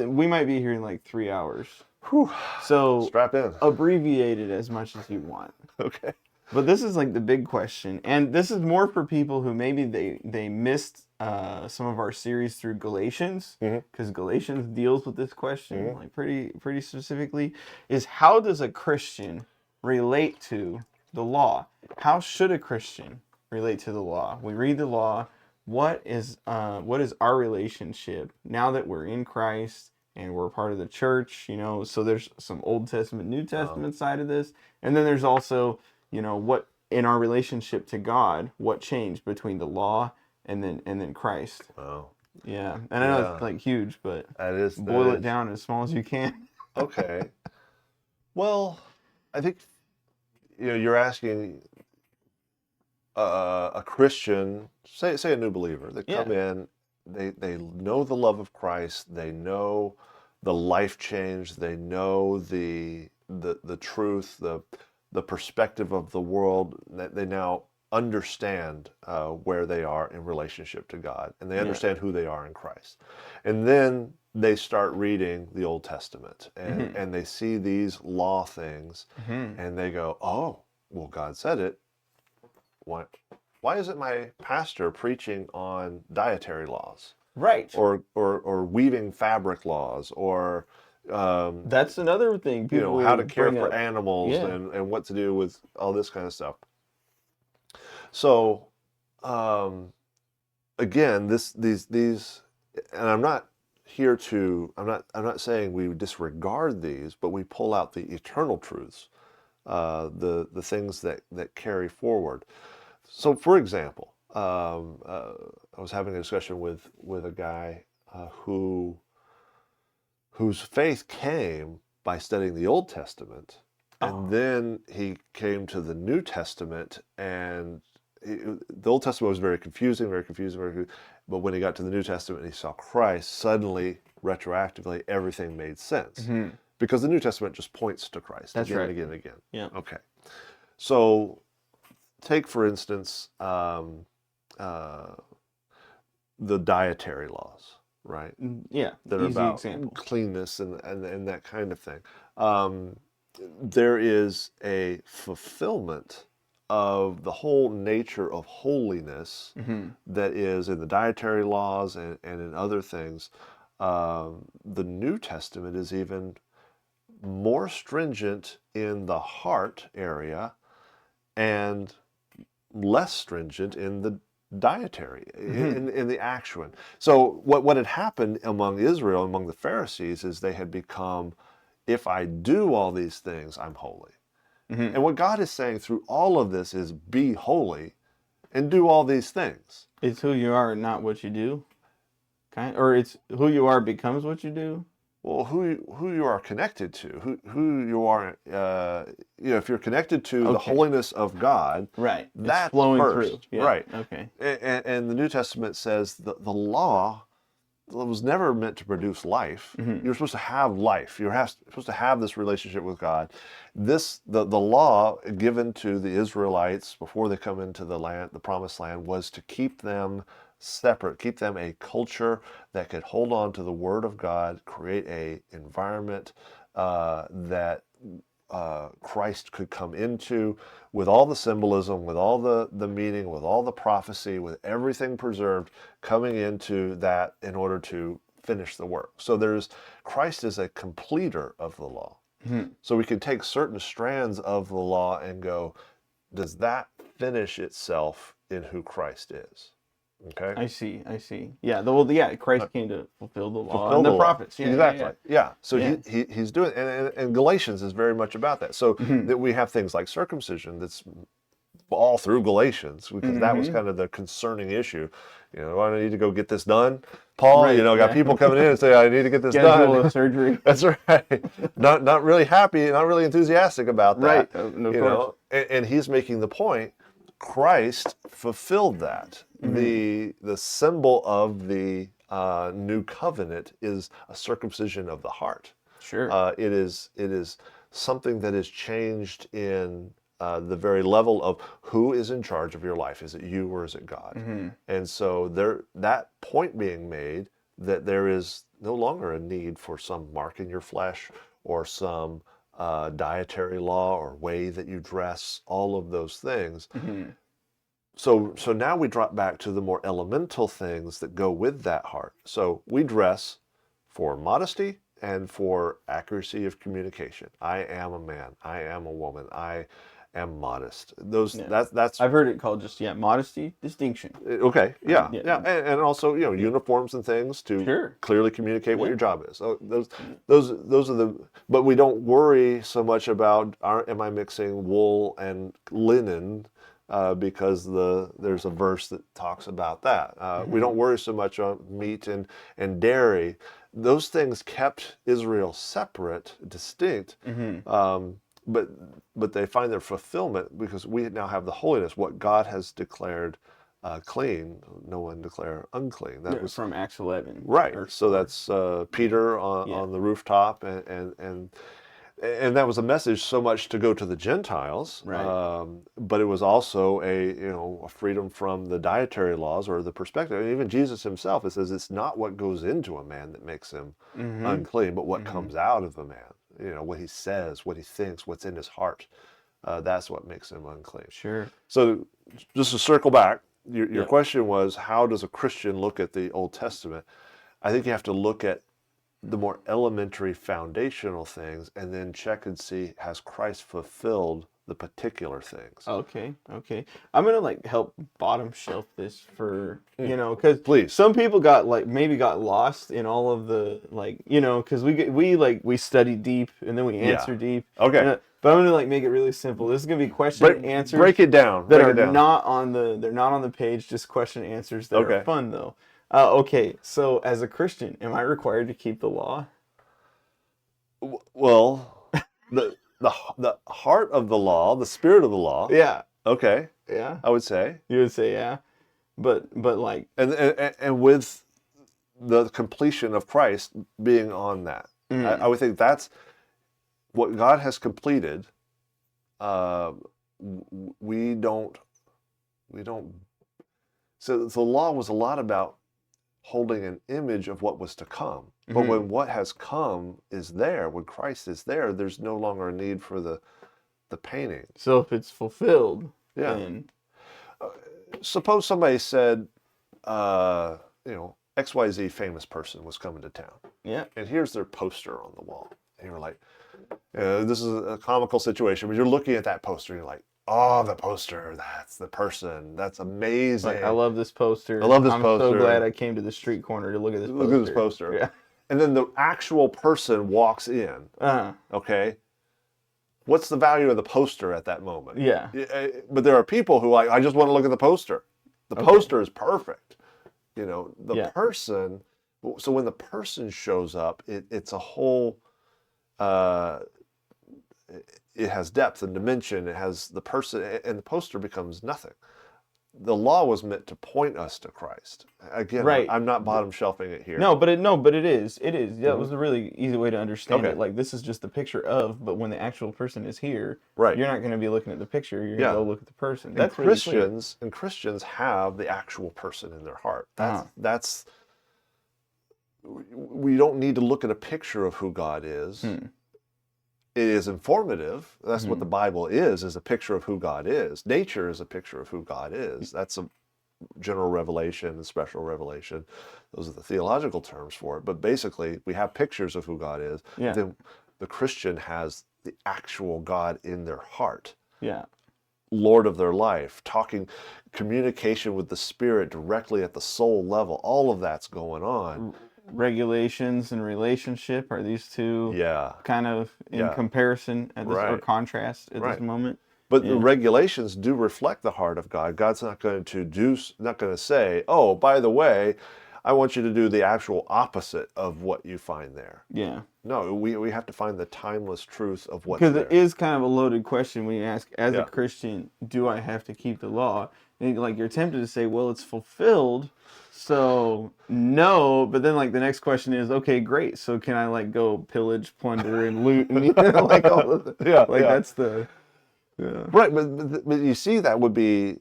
We might be here in like 3 hours. Whew. So strap in. Abbreviate it as much as you want. Okay. But this is like the big question, and this is more for people who maybe they missed some of our series through Galatians, because Galatians deals with this question like pretty specifically. Is how does a Christian relate to the law? How should a Christian relate to the law? We read the law. What is our relationship now that we're in Christ and we're part of the church? You know, so there's some Old Testament, New Testament side of this, and then there's also, you know, what in our relationship to God, what changed between the law and then Christ. Oh. Yeah. And I know it's like huge, but boil it down as small as you can. Okay. Well, I think, you know, you're asking, a Christian, say a new believer, they come in, they know the love of Christ, they know the life change, they know the truth, the perspective of the world, that they now understand where they are in relationship to God, and they understand who they are in Christ. And then they start reading the Old Testament, and they see these law things, and they go, oh, well, God said it. Why isn't my pastor preaching on dietary laws? Right. Or weaving fabric laws, or that's another thing. People how to care for animals, and what to do with all this kind of stuff. So, again, these, and I'm not saying we disregard these, but we pull out the eternal truths, the things that carry forward. So, for example, I was having a discussion with a guy whose faith came by studying the Old Testament, and then he came to the New Testament, and the Old Testament was very confusing, but when he got to the New Testament and he saw Christ, suddenly, retroactively, everything made sense. Because the New Testament just points to Christ again and again and again. Yeah. Okay. So, take, for instance, the dietary laws, right? Yeah, that are about example. Cleanness and that kind of thing. There is a fulfillment of the whole nature of holiness that is in the dietary laws and in other things. The New Testament is even more stringent in the heart area and less stringent in the dietary, in the action. So what had happened among Israel, among the Pharisees, is they had become, if I do all these things, I'm holy. And what God is saying through all of this is, be holy and do all these things. It's who you are, not what you do. Or it's who you are becomes what you do. Well, who you are connected to, who you are, if you're connected to the holiness of God, right? That's it's flowing first, through, right? Okay. And the New Testament says the law was never meant to produce life. You're supposed to have life. You're supposed to have this relationship with God. The law given to the Israelites before they come into the land, the Promised Land, was to keep them separate, keep them a culture that could hold on to the Word of God, create a environment that Christ could come into with all the symbolism, with all the meaning, with all the prophecy, with everything preserved, coming into that in order to finish the work. So Christ is a completer of the law. So we can take certain strands of the law and go, does that finish itself in who Christ is? Okay. I see. Yeah. Christ came to fulfill the law and the prophets. Yeah, exactly. Yeah. So he's doing, and Galatians is very much about that. So that we have things like circumcision that's all through Galatians, because that was kind of the concerning issue. I need to go get this done, Paul. Right, got people coming in and say, I need to get this done. Surgery. That's right. Not really happy, not really enthusiastic about that. Right. Of course. And he's making the point. Christ fulfilled that. The symbol of the new covenant is a circumcision of the heart. Sure. It is something that is changed in the very level of who is in charge of your life. Is it you or is it God? And so that point being made that there is no longer a need for some mark in your flesh or some dietary law or way that you dress, all of those things. So now we drop back to the more elemental things that go with that heart. So we dress for modesty and for accuracy of communication. I am a man. I am a woman. I am modest. That's I've heard it called just modesty, distinction. Okay, yeah. And also uniforms and things to clearly communicate what your job is. So those are the. But we don't worry so much about am I mixing wool and linen. Because there's a verse that talks about that. We don't worry so much on meat and dairy. Those things kept Israel separate, distinct. but they find their fulfillment because we now have the holiness, what God has declared clean, no one declare unclean. That was from Acts 11. right. So that's Peter on the rooftop, and that was a message so much to go to the Gentiles, right. But it was also a freedom from the dietary laws or the perspective. And even Jesus himself, it says it's not what goes into a man that makes him unclean, but what comes out of a man. What he says, what he thinks, what's in his heart. That's what makes him unclean. Sure. So just to circle back, your question was, how does a Christian look at the Old Testament? I think you have to look at the more elementary foundational things and then check and see, has Christ fulfilled the particular things? Okay. I'm going to help bottom shelf this for, because please, some people got maybe got lost in all of the because we study deep and then we answer deep. Okay. But I'm going to make it really simple. This is going to be question and answers. Break it down. They're not on the page, just question and answers that are fun though. Okay, so as a Christian, am I required to keep the law? Well, the heart of the law, the spirit of the law. Yeah. Okay. Yeah. I would say. You would say yeah, but and with the completion of Christ being on that, I would think that's what God has completed. We don't. So the law was a lot about holding an image of what was to come. But when what has come is there, when Christ is there, there's no longer a need for the painting. So if it's fulfilled, then... suppose somebody said, XYZ famous person was coming to town. Yeah. And here's their poster on the wall. And you're like, this is a comical situation, but you're looking at that poster and you're like, oh, the poster, that's the person. That's amazing. I love this poster. I'm so glad I came to the street corner to look at this poster. Look at this poster. Yeah. And then the actual person walks in. Okay. What's the value of the poster at that moment? Yeah. But there are people who I just want to look at the poster. The poster is perfect. The person. So when the person shows up, it's a whole... it has depth and dimension. It has the person, and the poster becomes nothing. The law was meant to point us to Christ. Again, right. I'm not bottom shelving it here. No, but it is. It is. Yeah, it was a really easy way to understand it. This is just the picture of, but when the actual person is here, right. You're not going to be looking at the picture. You're going to go look at the person. That's Christians, and Christians have the actual person in their heart. That's. We don't need to look at a picture of who God is. It is informative. That's what the Bible is a picture of who God is. Nature is a picture of who God is. That's a general revelation and special revelation. Those are the theological terms for it. But basically, we have pictures of who God is. Yeah. Then the Christian has the actual God in their heart. Yeah. Lord of their life, communication with the Spirit directly at the soul level. All of that's going on. Regulations and relationship, are these two kind of in comparison at this, or contrast at this moment? But the regulations do reflect the heart of God. God's not going to say, oh, by the way, I want you to do the actual opposite of what you find there. Yeah. No, we have to find the timeless truth of what's there. Because it is kind of a loaded question when you ask, as a Christian, do I have to keep the law? And you're tempted to say, well, it's fulfilled, so no. But then the next question is, okay, great. So can I go pillage, plunder, and loot, and all of that's the right. But you see, that would be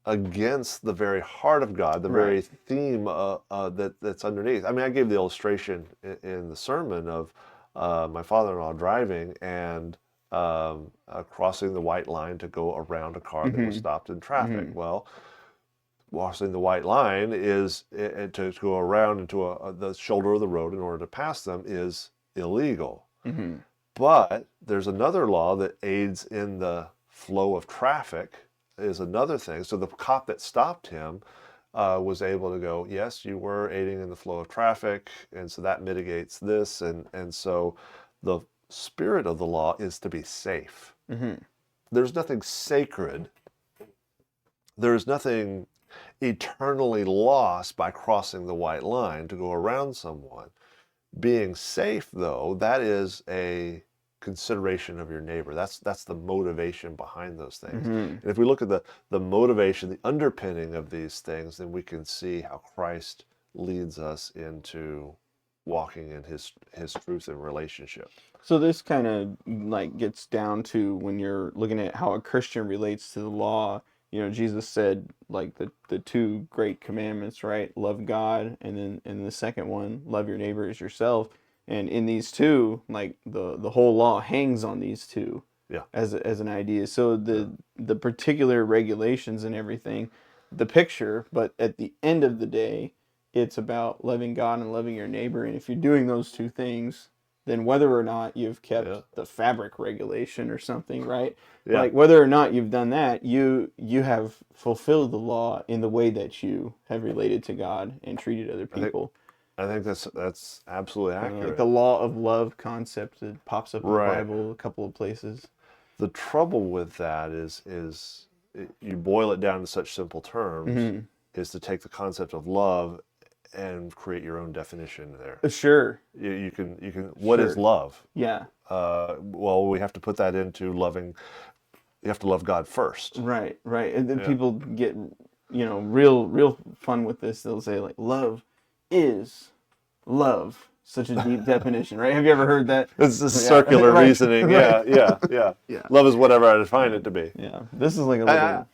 against the very heart of God, the very theme that's underneath. I mean, I gave the illustration in the sermon of my father-in-law driving and crossing the white line to go around a car that was stopped in traffic. Well, crossing the white line is to go around into the shoulder of the road in order to pass them is illegal. But there's another law that aids in the flow of traffic is another thing. So the cop that stopped him was able to go, yes, you were aiding in the flow of traffic, and so that mitigates this. And so the spirit of the law is to be safe. There's nothing sacred. There's nothing eternally lost by crossing the white line to go around someone. Being safe, though, that is a consideration of your neighbor. That's the motivation behind those things. Mm-hmm. And if we look at the motivation, the underpinning of these things, then we can see how Christ leads us into walking in his truth and relationship. So this kind of like gets down to when you're looking at how a Christian relates to the law. You know, Jesus said like the two great commandments, right? Love God, and then the second one, love your neighbor as yourself. And in these two, like the whole law hangs on these two. Yeah. As an idea. So the particular regulations and everything, the picture, but at the end of the day, it's about loving God and loving your neighbor. And if you're doing those two things, then whether or not you've kept the fabric regulation or something, right? Yeah. Like whether or not you've done that, you have fulfilled the law in the way that you have related to God and treated other people. I think that's absolutely accurate. Like the law of love concept that pops up in the Bible a couple of places. The trouble with that is you boil it down to such simple terms, is to take the concept of love and create your own definition there. Sure. You can. What is love? Yeah. Well, we have to put that into loving. You have to love God first. Right. And then people get, real fun with this. They'll say like, love is love. Such a deep definition, right? Have you ever heard that? It's a circular reasoning. Yeah. Love is whatever I define it to be. Yeah. This is like a little...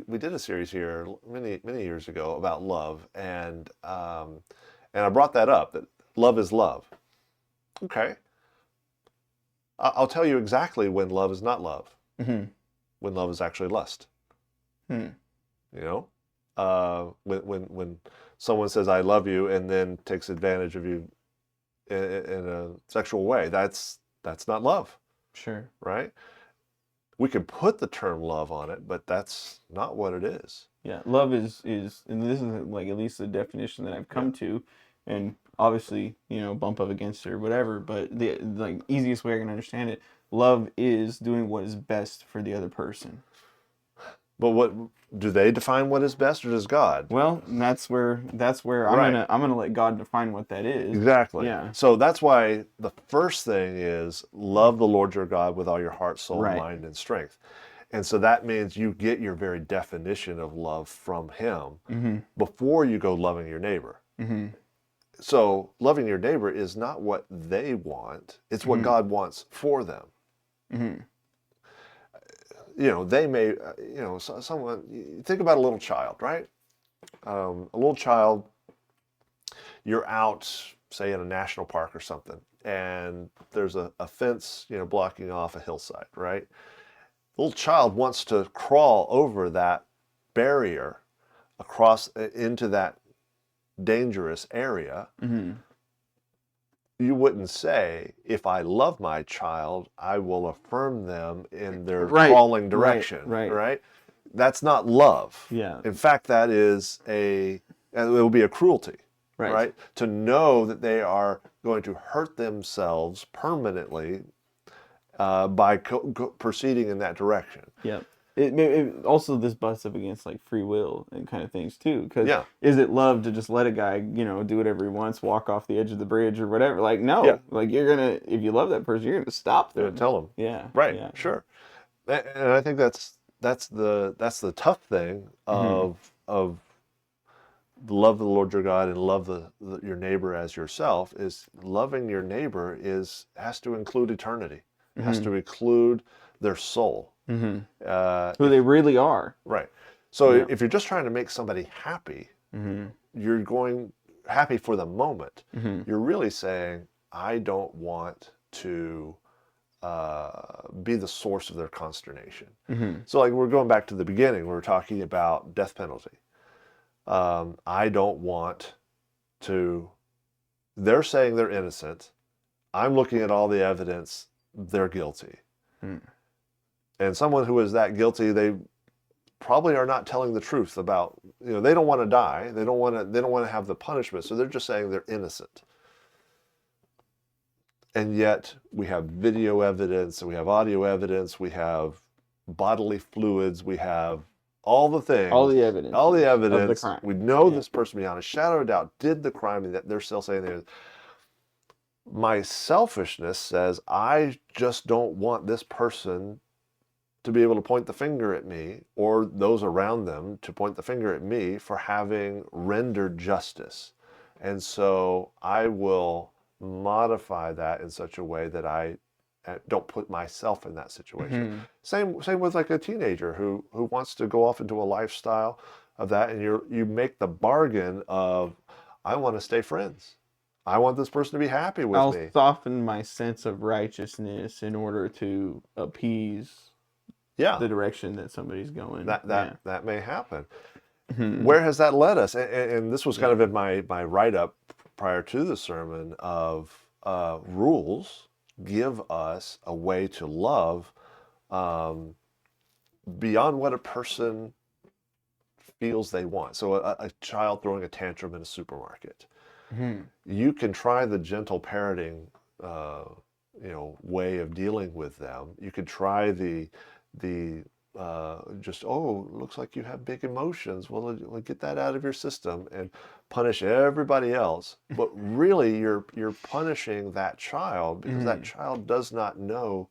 we did a series here many years ago about love, and I brought that up, that love is love. Okay. I'll tell you exactly when love is not love. Mm-hmm. When love is actually lust. Hmm. You know, when someone says I love you and then takes advantage of you in a sexual way, that's not love. Sure. Right? We can put the term love on it, but that's not what it is. Yeah, love is, and this is like at least the definition that I've come to, and obviously, bump up against it or whatever, but the like easiest way I can understand it, love is doing what is best for the other person. But what do they define what is best, or does God? Well, that's where I'm gonna let God define what that is. Exactly. Yeah. So that's why the first thing is love the Lord your God with all your heart, soul, mind, and strength. And so that means you get your very definition of love from Him before you go loving your neighbor. Mm-hmm. So loving your neighbor is not what they want; it's what God wants for them. Mm-hmm. They may, someone, think about a little child, right? A little child, you're out, say, in a national park or something, and there's a fence, blocking off a hillside, right? The little child wants to crawl over that barrier across into that dangerous area. Mm-hmm. You wouldn't say, if I love my child, I will affirm them in their crawling direction, right? That's not love. Yeah. In fact, that is it will be a cruelty, right? To know that they are going to hurt themselves permanently by proceeding in that direction. Yeah. It also, this butts up against like free will and kind of things too. Because is it love to just let a guy, do whatever he wants, walk off the edge of the bridge or whatever? Like, no. Yeah. Like, if you love that person, you're gonna stop them. Tell them. Yeah. Right. Yeah. Sure. And I think that's the tough thing of love the Lord your God and love your neighbor as yourself. Is loving your neighbor has to include eternity. It has to include their soul. Mm-hmm. Who they really are. Right. So if you're just trying to make somebody happy, you're going happy for the moment. Mm-hmm. You're really saying, I don't want to be the source of their consternation. Mm-hmm. So like we're going back to the beginning, we were talking about death penalty. I don't want to, they're saying they're innocent. I'm looking at all the evidence, they're guilty. Mm. And someone who is that guilty, they probably are not telling the truth about, they don't want to die. They don't want to have the punishment. So they're just saying they're innocent. And yet we have video evidence, and we have audio evidence, we have bodily fluids, we have all the things. All the evidence. Of the crime. We know this person beyond a shadow of doubt did the crime, and that they're still saying they. My selfishness says, I just don't want this person to be able to point the finger at me, or those around them to point the finger at me for having rendered justice. And so I will modify that in such a way that I don't put myself in that situation. Same with like a teenager who wants to go off into a lifestyle of that, and you make the bargain of, I want to stay friends. I want this person to be happy with me. I'll soften my sense of righteousness in order to appease the direction that somebody's going. That may happen. Where has that led us? And this was kind of in my write-up prior to the sermon of rules give us a way to love beyond what a person feels they want. So a child throwing a tantrum in a supermarket. You can try the gentle parenting way of dealing with them. You could try the just, oh, looks like you have big emotions. Well, get that out of your system and punish everybody else. But really, you're punishing that child because that child does not know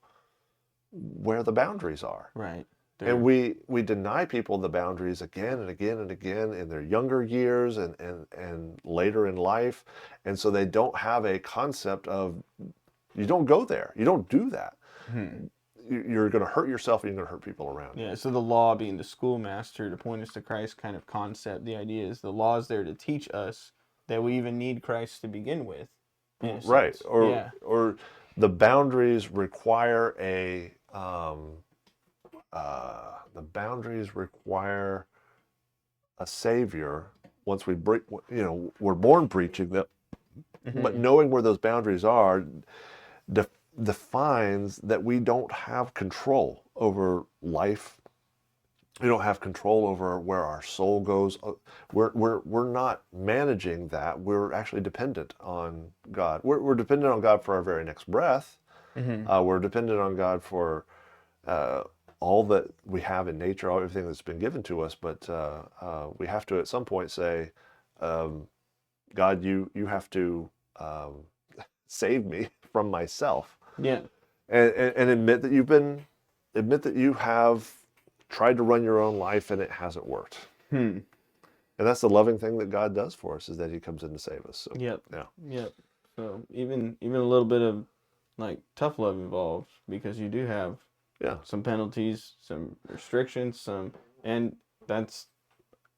where the boundaries are. Right. And we deny people the boundaries again and again and again in their younger years and later in life. And so they don't have a concept of, you don't go there. You don't do that. You're going to hurt yourself and you're going to hurt people around you. Yeah, so the law being the schoolmaster to point us to Christ kind of concept. The idea is the law is there to teach us that we even need Christ to begin with. Right. Or the boundaries require a savior. Once we break, we're born preaching that, but knowing where those boundaries are defines that we don't have control over life. We don't have control over where our soul goes. We're not managing that. We're actually dependent on God. We're dependent on God for our very next breath. We're dependent on God for all that we have in nature, everything that's been given to us. But we have to at some point say, God, you have to save me from myself. Yeah. And admit that you have tried to run your own life and it hasn't worked. And that's the loving thing that God does for us, is that he comes in to save us. So, Yep. So even a little bit of like tough love involved, because you do have some penalties, some restrictions, and that's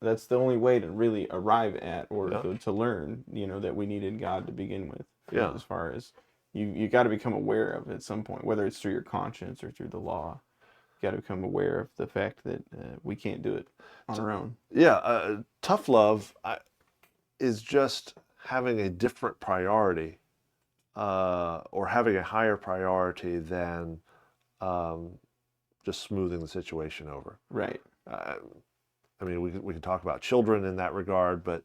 the only way to really arrive at or to learn, that we needed God to begin with. As far as you got to become aware of it at some point, whether it's through your conscience or through the law. You got to become aware of the fact that we can't do it on our own. Tough love is just having a different priority, or having a higher priority than just smoothing the situation over. Right. I mean, we can talk about children in that regard, but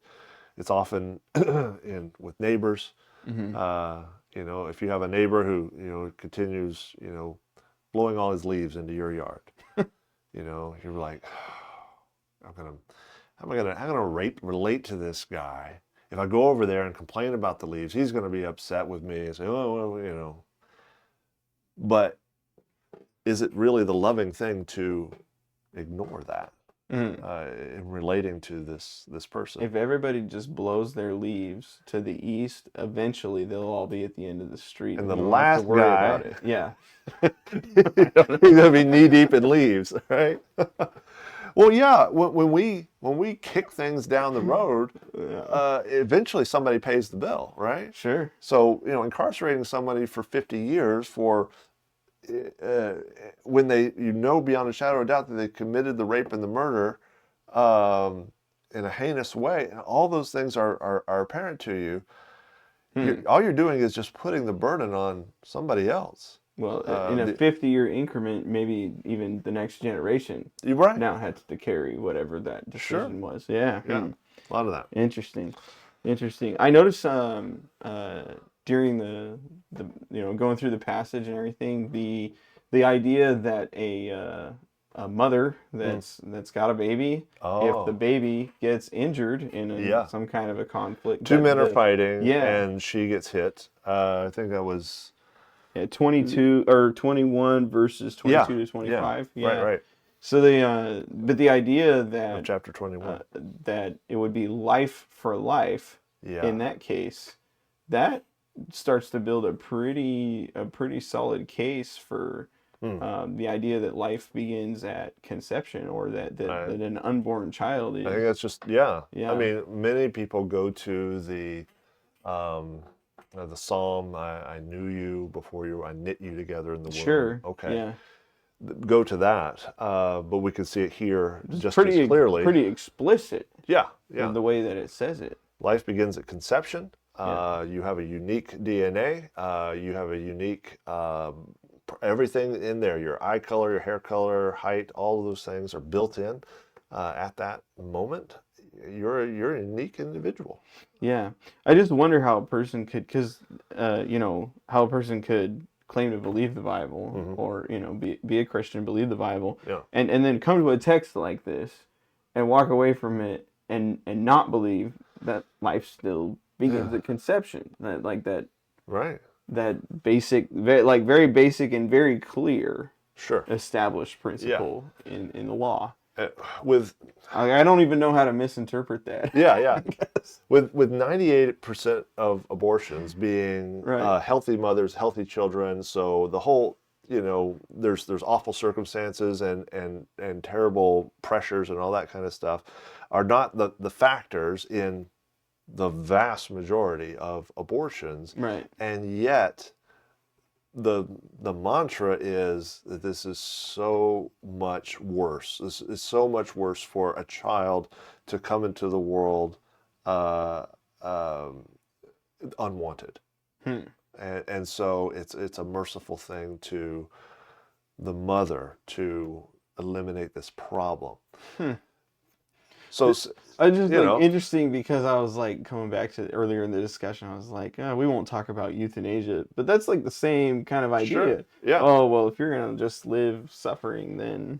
it's often with neighbors. If you have a neighbor who continues blowing all his leaves into your yard, you're like, how am I gonna relate to this guy? If I go over there and complain about the leaves, he's gonna be upset with me and say, oh, well, But is it really the loving thing to ignore that in relating to this person? If everybody just blows their leaves to the east, eventually they'll all be at the end of the street. And the last guy, about it. he's gonna be knee deep in leaves, right? Well, yeah. When we kick things down the road, eventually somebody pays the bill, right? Sure. So incarcerating somebody for 50 years for when they beyond a shadow of doubt that they committed the rape and the murder in a heinous way, and all those things are apparent to you. All you're doing is just putting the burden on somebody else. Well, in a 50-year increment, maybe even the next generation now had to carry whatever that decision was. Yeah. A lot of that. Interesting. I noticed during the going through the passage and everything, the idea that a mother that's got a baby. Oh. If the baby gets injured in some kind of a conflict, two men are fighting, and she gets hit. I think that was 22 or 21 verses 22 to 25. Right. So but the idea that chapter 21 that it would be life for life in that case, that starts to build a pretty solid case for the idea that life begins at conception, or that an unborn child is. I think that's just I mean, many people go to the Psalm, I knew you before I knit you together in the womb. Sure. Okay. Yeah. Go to that, but we can see it here just pretty as clearly. Pretty explicit. Yeah. In the way that it says it. Life begins at conception. You have a unique DNA. You have a unique everything in there. Your eye color, your hair color, height, all of those things are built in at that moment. You're a unique individual. Yeah, I just wonder how a person could, how a person could claim to believe the Bible, or be a Christian, believe the Bible, and then come to a text like this and walk away from it and not believe that life still begins at conception. That right. That basic, very basic and very clear, established principle in the law. I don't even know how to misinterpret that. Yeah. With 98% of abortions being healthy mothers, healthy children, so the whole, there's awful circumstances and terrible pressures and all that kind of stuff are not the factors in the vast majority of abortions. Right. And yet the mantra is that this is so much worse. This is so much worse for a child to come into the world unwanted. And so it's a merciful thing to the mother to eliminate this problem. So I just interesting, because I was coming back to earlier in the discussion, I was like, we won't talk about euthanasia, but that's the same kind of idea. Sure. Yeah. Oh, well, if you're gonna just live suffering, then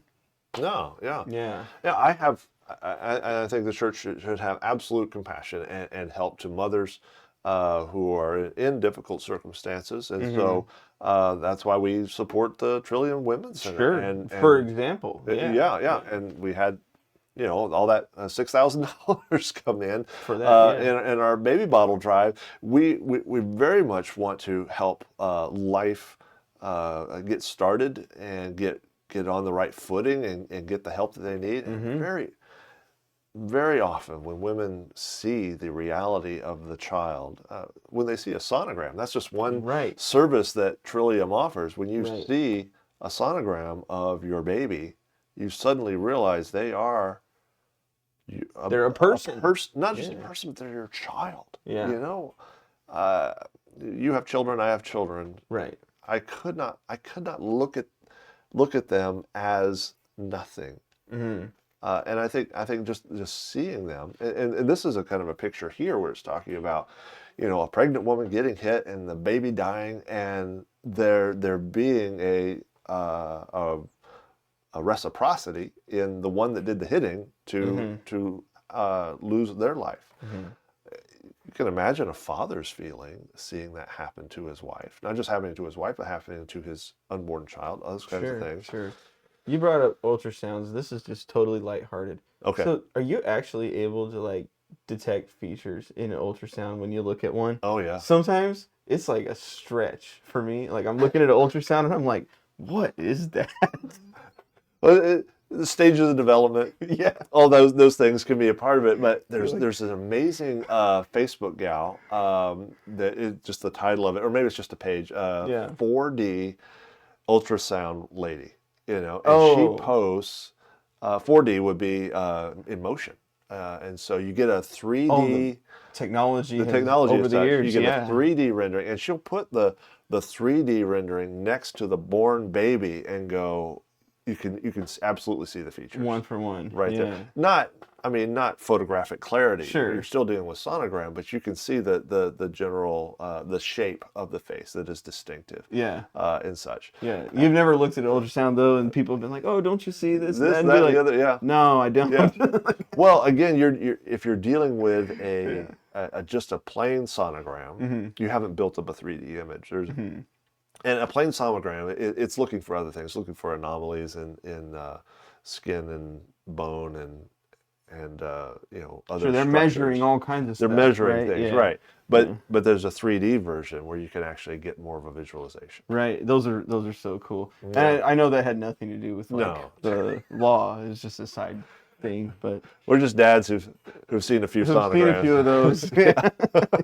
no. Yeah. Yeah. Yeah. I think the church should have absolute compassion and help to mothers who are in difficult circumstances, and so that's why we support the Trillium Women's Center. Sure. And for example. Yeah. And we had all that $6,000 come in for that in our baby bottle drive. We very much want to help life get started and get on the right footing and get the help that they need. And very, very often when women see the reality of the child, when they see a sonogram, that's just one service that Trillium offers. When you see a sonogram of your baby, you suddenly realize they're a person. Not just a person, but they're your child. Yeah. You have children, I have children. Right. I could not look at them as nothing. And I think just seeing them, and this is a kind of a picture here where it's talking about, a pregnant woman getting hit and the baby dying, and there being a reciprocity in the one that did the hitting to lose their life. You can imagine a father's feeling seeing that happen to his wife, not just happening to his wife, but happening to his unborn child, those kinds of things. Sure. You brought up ultrasounds. This is just totally lighthearted. Okay. So are you actually able to detect features in an ultrasound when you look at one? Oh yeah. Sometimes it's like a stretch for me. I'm looking at an ultrasound and I'm like, what is that? Well, the stages of development, all those things can be a part of it. But there's an amazing Facebook gal that is just the title of it, or maybe it's just a page. 4D ultrasound lady, and she posts 4D would be in motion, and so you get a 3D technology. The technology over the years, you get a 3D rendering, and she'll put the 3D rendering next to the born baby and go. You can absolutely see the features one for one, right there. Not I mean, not photographic clarity. Sure. You're still dealing with sonogram, but you can see the general the shape of the face that is distinctive. Yeah. And such. Yeah. You've never looked at ultrasound though, and people have been like, "Oh, don't you see this?" This, and that, like, the other. Yeah. No, I don't. Yeah. Well, again, you're if you're dealing with just a plain sonogram, you haven't built up a 3D image. There's and a plain sonogram, it's looking for other things, looking for anomalies in skin and bone and you know, other Sure, they're structures. measuring all kinds of stuff. They're measuring right? things, Yeah. right? But there's a 3D version where you can actually get more of a visualization. Right. Those are so cool. Yeah. And I know that had nothing to do with like No. the law. It's just a side thing, but We're just dads who've seen a few I've sonograms. seen a few of those. Yeah.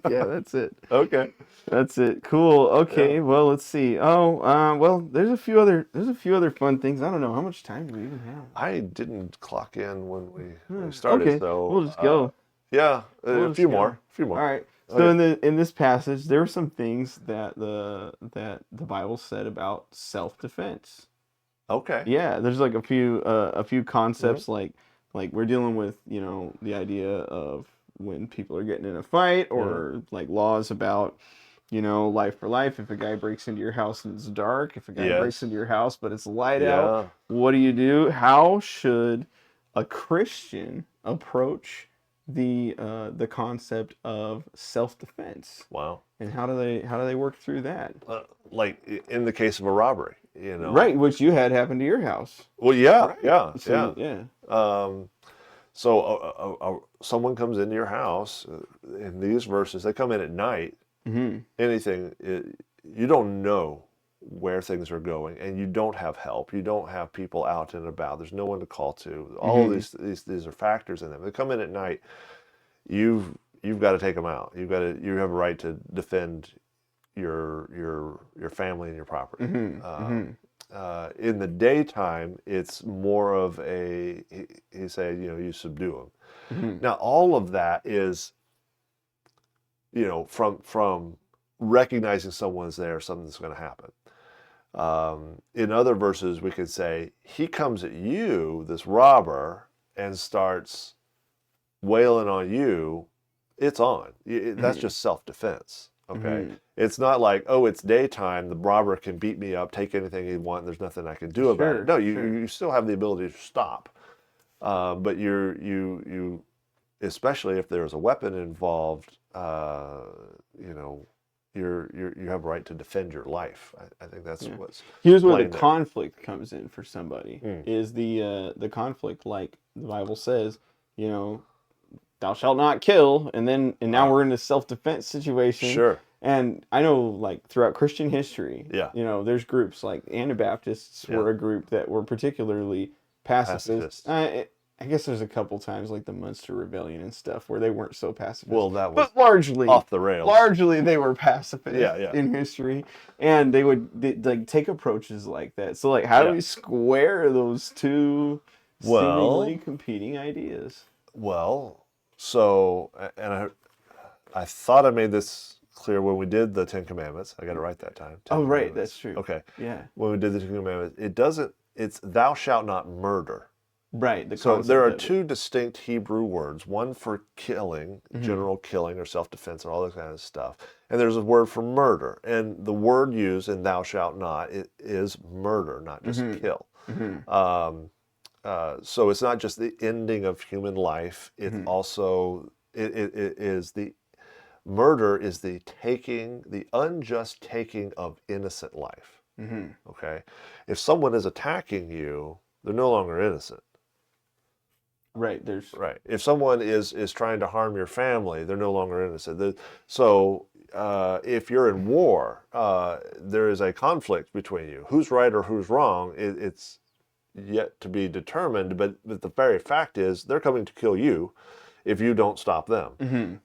Yeah, that's it. Okay. That's it. Cool. Okay. Yeah. Well, let's see. Oh, well, there's a few other fun things. I don't know how much time do we even have. I didn't clock in when we started, Okay. so We'll just go. Yeah, We'll a just few go. more. All right. So Okay. in this passage, there were some things that the Bible said about self-defense. Okay. Yeah, there's like a few concepts like we're dealing with, you know, the idea of when people are getting in a fight or like laws about, you know, life for life. If a guy breaks into your house and it's dark, if a guy breaks into your house but it's light out, what do? How should a Christian approach the concept of self-defense? Wow. And how do they work through that? Like in the case of a robbery, you know. Right, which you had happen to your house. Well, yeah, Right. yeah, So, yeah. yeah. So someone comes into your house in these verses. They come in at night. Anything, you don't know where things are going, and you don't have help. You don't have people out and about. There's no one to call to. All of these are factors in them. They come in at night. You've got to take them out. You have a right to defend your family and your property. In the daytime, it's more of he said, you know, you subdue them. Now, all of that is, you know, from recognizing someone's there, something's going to happen. In other verses, we could say, he comes at you, this robber, and starts wailing on you. It's on. That's just self-defense. Okay. It's not like, oh, it's daytime, the robber can beat me up, take anything he wants, there's nothing I can do about it. No, you still have the ability to stop. But you especially if there's a weapon involved, you know, you have a right to defend your life. I think that's what's here's where the conflict comes in for somebody. Is the conflict, like the Bible says, you know, thou shalt not kill, and now we're in a self-defense situation. Sure. And I know, like, throughout Christian history, you know, there's groups like Anabaptists were a group that were particularly pacifist. I guess there's a couple times, like the Munster Rebellion and stuff, where they weren't so pacifist. Well, that was but largely off the rails. Largely, they were pacifist Yeah. in history, and they would like take approaches like that. So, like, how do we square those two seemingly competing ideas? Well, so, and I thought I made this clear when we did the Ten Commandments. I got it right that time. Oh, right, that's true. Okay. Yeah. When we did the Ten Commandments, it's thou shalt not murder. Right. So there are two distinct Hebrew words, one for killing, general killing or self-defense and all that kind of stuff. And there's a word for murder. And the word used in thou shalt not is murder, not just kill. So it's not just the ending of human life. It also, it is the, murder is the unjust taking of innocent life. Okay? If someone is attacking you, they're no longer innocent. Right. Right. If someone is trying to harm your family, they're no longer innocent. So if you're in war, there is a conflict between you. Who's right or who's wrong? It's yet to be determined. But the very fact is, they're coming to kill you if you don't stop them.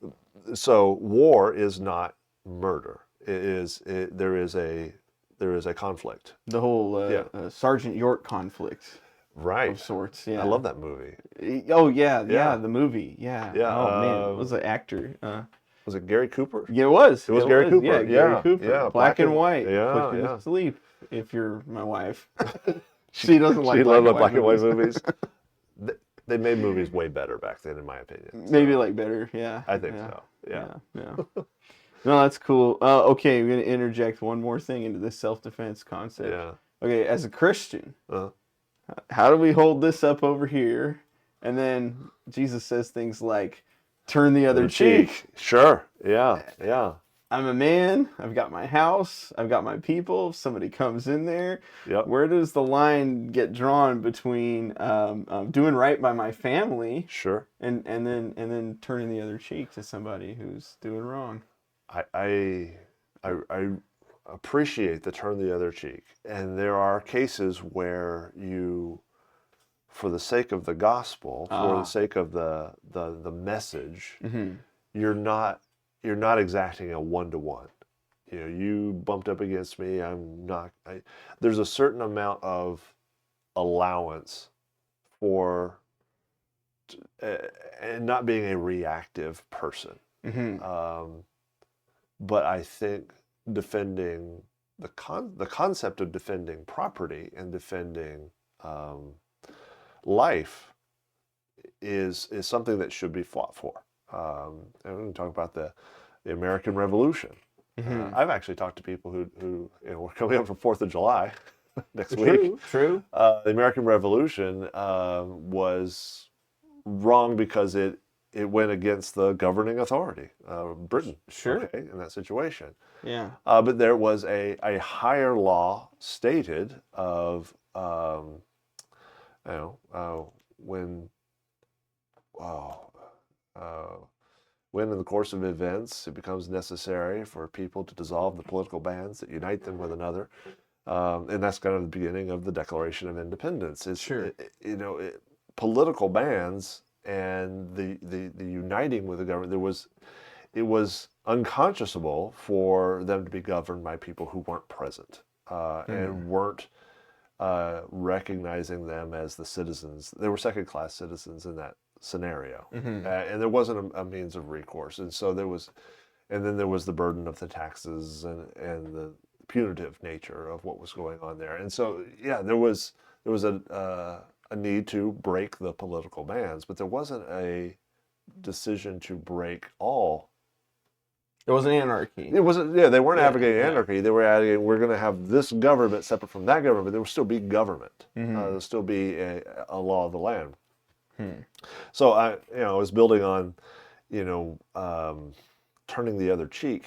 So war is not murder. There is a conflict. The whole Sergeant York conflict. Right. Of sorts, yeah. I love that movie. Oh, yeah, the movie, yeah. Yeah. Oh, man, it was an actor. Was it Gary Cooper? Yeah, it was. It was Gary Cooper. Yeah, Gary Cooper. Yeah, black and white. Yeah, Put you to sleep if you're my wife. She doesn't like black and white movies. They made movies way better back then, in my opinion. Maybe like better, yeah. I think so. Yeah. No, that's cool. Okay, we're gonna interject one more thing into this self-defense concept. Yeah. Okay, as a Christian, how do we hold this up over here? And then Jesus says things like, "Turn the other cheek." Sure. Yeah. Yeah. I'm a man. I've got my house. I've got my people. If somebody comes in there, where does the line get drawn between doing right by my family, sure, and then turning the other cheek to somebody who's doing wrong? I appreciate the turn the other cheek, and there are cases where you, for the sake of the gospel, for the sake of the message, you're not exacting a 1-to-1. You know, you bumped up against me. There's a certain amount of allowance for and not being a reactive person. But I think defending the concept of defending property and defending life is something that should be fought for. And we're going to talk about the American Revolution. I've actually talked to people who we're coming up for 4th of July next week. True. The American Revolution was wrong because it went against the governing authority, Britain. Sure. Okay, in that situation. Yeah. But there was a higher law stated of when in the course of events it becomes necessary for people to dissolve the political bands that unite them with another, and that's kind of the beginning of the Declaration of Independence. Political bands and the uniting with the government. It was unconscionable for them to be governed by people who weren't present and weren't recognizing them as the citizens. They were second-class citizens in that scenario, and there wasn't a means of recourse, and so there was the burden of the taxes and the punitive nature of what was going on there, and so there was a need to break the political bands, but there wasn't a decision to break all. It wasn't anarchy. It wasn't. Yeah, they weren't advocating anarchy. They were advocating we're going to have this government separate from that government. There will still be government. There'll still be a law of the land. So I was building on, turning the other cheek.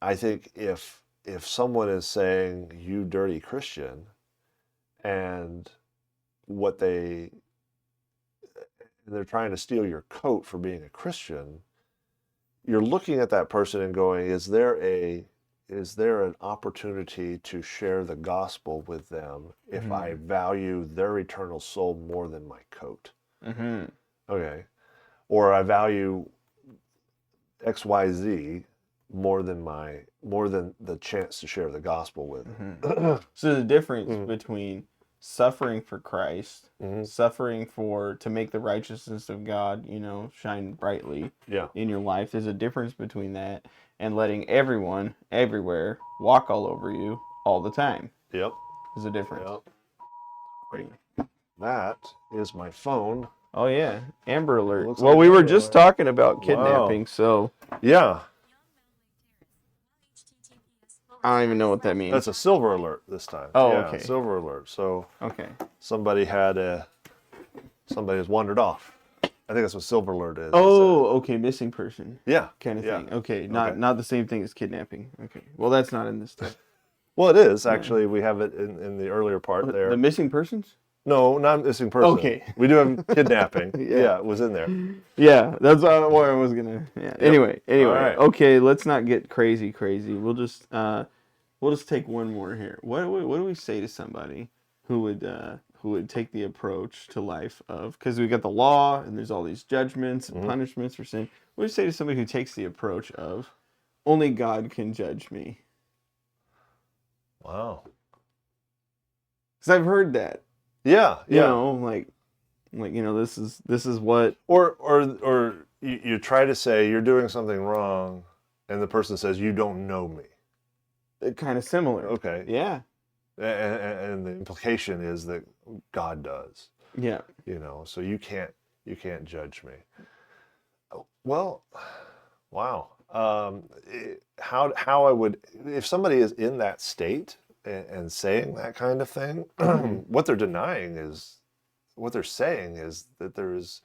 I think if someone is saying you dirty Christian, and they're trying to steal your coat for being a Christian, you're looking at that person and going, is there an opportunity to share the gospel with them if I value their eternal soul more than my coat? Okay. Or I value XYZ more than the chance to share the gospel with them. So the difference between suffering for Christ, suffering to make the righteousness of God, shine brightly in your life. There's a difference between that and letting everyone, everywhere, walk all over you all the time. Yep. There's a difference. Yep. That is my phone. Oh yeah, Amber Alert. Well, we were just talking about kidnapping, so yeah. I don't even know what that means. That's a silver alert this time. Oh, okay. Silver alert. So okay. Somebody has wandered off. I think that's what silver alert is. Oh, okay, missing person. Yeah. Kind of thing. Okay, not the same thing as kidnapping. Okay. Well, that's not in this stuff. Well, it is actually. We have it in the earlier part there. The missing persons? No, not missing person. Okay. We do have kidnapping. Yeah, it was in there. Yeah, that's what I was gonna. Yeah. Yep. Anyway. All right. Okay, let's not get crazy. We'll just take one more here. What do we say to somebody who would take the approach to life of, because we got the law and there's all these judgments and punishments for sin. What do you say to somebody who takes the approach of only God can judge me? Wow. Because I've heard that. Yeah. This is what. Or you try to say you're doing something wrong, and the person says you don't know me. Kind of similar. Okay. Yeah. And the implication is that God does. Yeah. So you can't judge me. Well, wow. How I would, if somebody is in that state and saying that kind of thing, what they're saying is that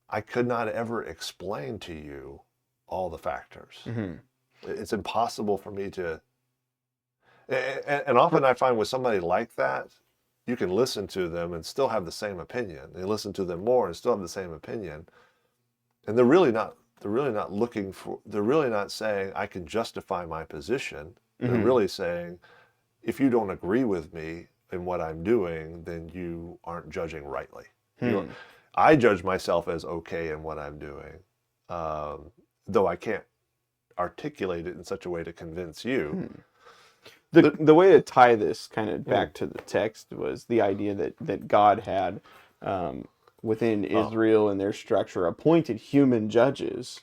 I could not ever explain to you all the factors. Mm-hmm. It's impossible for me to, and often I find with somebody like that, you can listen to them and still have the same opinion. You listen to them more and still have the same opinion. And they're really not saying I can justify my position. They're really saying, if you don't agree with me in what I'm doing, then you aren't judging rightly. I judge myself as okay in what I'm doing, though I can't articulate it in such a way to convince you. The way to tie this kind of back to the text was the idea that God had within Israel and their structure appointed human judges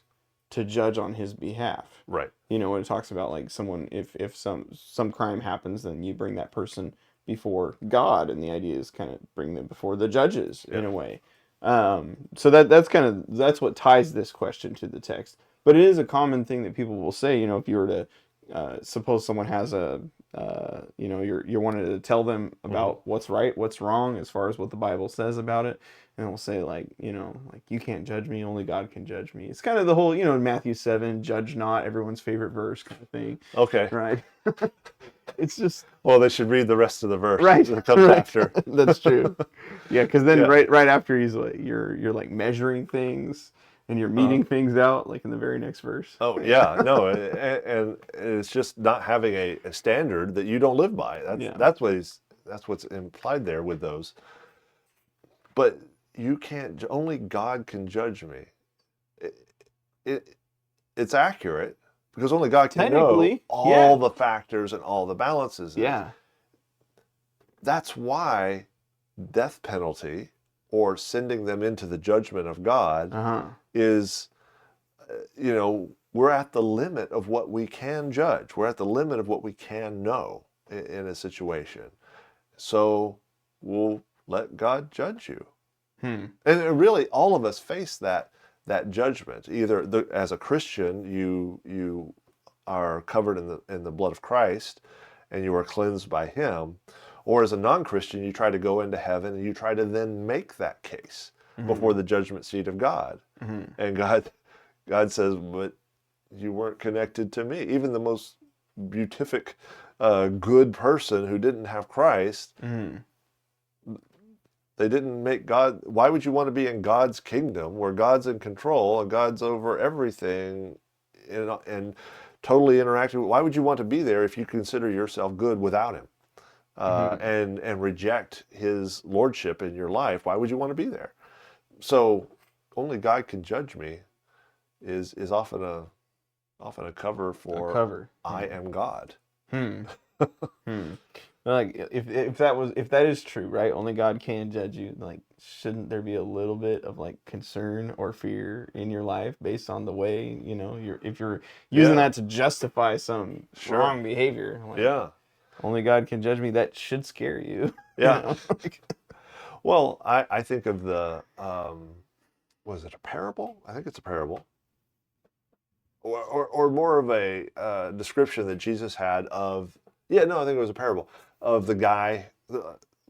to judge on his behalf. Right. When it talks about like someone, if some crime happens, then you bring that person before God, and the idea is kind of bring them before the judges in a way. So that's what ties this question to the text. But it is a common thing that people will say, if you were to suppose someone has you're wanting to tell them about what's right, what's wrong, as far as what the Bible says about it, and they'll say like you can't judge me, only God can judge me. It's kind of the whole in Matthew 7, judge not, everyone's favorite verse kind of thing. Okay. Right. It's just, well, they should read the rest of the verse that comes after. That's true. Yeah, because then right after he's like you're like measuring things. And you're meeting things out, like in the very next verse. Oh yeah, no, and it's just not having a standard that you don't live by. That's what's implied there with those. But you can't. Only God can judge me. It's accurate because only God can know all the factors and all the balances. Yeah. That's why death penalty or sending them into the judgment of God is, we're at the limit of what we can judge. We're at the limit of what we can know in a situation. So we'll let God judge you. And really, all of us face that judgment. Either as a Christian, you are covered in the blood of Christ, and you are cleansed by Him. Or as a non-Christian, you try to go into heaven and you try to then make that case before the judgment seat of God. And God says, but you weren't connected to me. Even the most beatific, good person who didn't have Christ, they didn't make God. Why would you want to be in God's kingdom where God's in control and God's over everything and totally interacting? Why would you want to be there if you consider yourself good without Him? And reject His lordship in your life? Why would you want to be there? So only God can judge me is often a cover for I am God. Like if that is true, right? Only God can judge you. Like, shouldn't there be a little bit of like concern or fear in your life based on the way if you're using that to justify some wrong behavior? Like, only God can judge me. That should scare you. Yeah. Well, I think of the, was it a parable? I think it's a parable. Or more of a description that Jesus had of, I think it was a parable of the guy,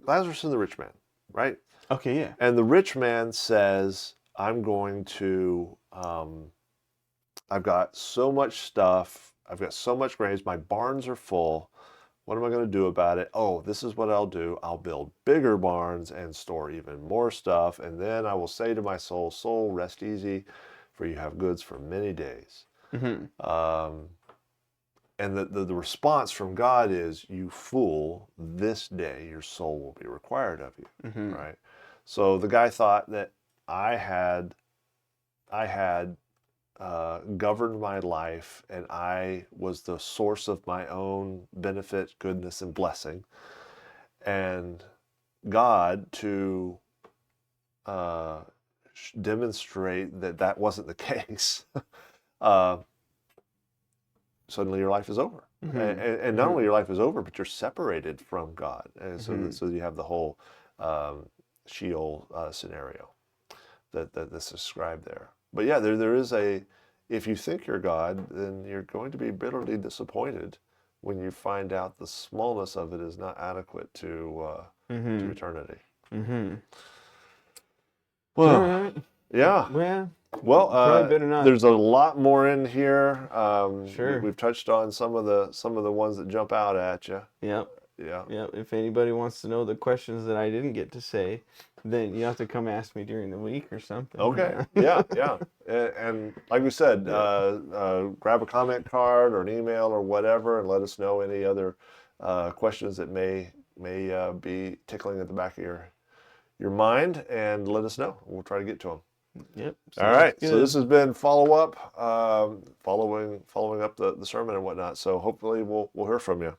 Lazarus and the rich man, right? Okay, yeah. And the rich man says, I'm going to, I've got so much stuff. I've got so much grains. My barns are full. What am I going to do about it? Oh, this is what I'll do. I'll build bigger barns and store even more stuff. And then I will say to my soul, soul, rest easy, for you have goods for many days. And the response from God is, you fool, this day your soul will be required of you, right? So the guy thought that I had governed my life, and I was the source of my own benefit, goodness, and blessing. And God, to demonstrate that wasn't the case, suddenly your life is over. And not only your life is over, but you're separated from God. And so you have the whole Sheol scenario that's described there. But yeah, there is a, if you think you're God, then you're going to be bitterly disappointed when you find out the smallness of it is not adequate to eternity. Mm-hmm. Well, yeah. Well, there's a lot more in here. Sure. We've touched on some of the ones that jump out at you. Yep. Yeah. Yep. If anybody wants to know the questions that I didn't get to say, then you have to come ask me during the week or something. Okay. Yeah. And like we said, grab a comment card or an email or whatever, and let us know any other questions that may be tickling at the back of your mind, and let us know. We'll try to get to them. Yep. All right. Good. So this has been follow-up, following up the sermon and whatnot. So hopefully we'll hear from you.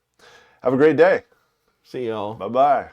Have a great day. See y'all. Bye-bye.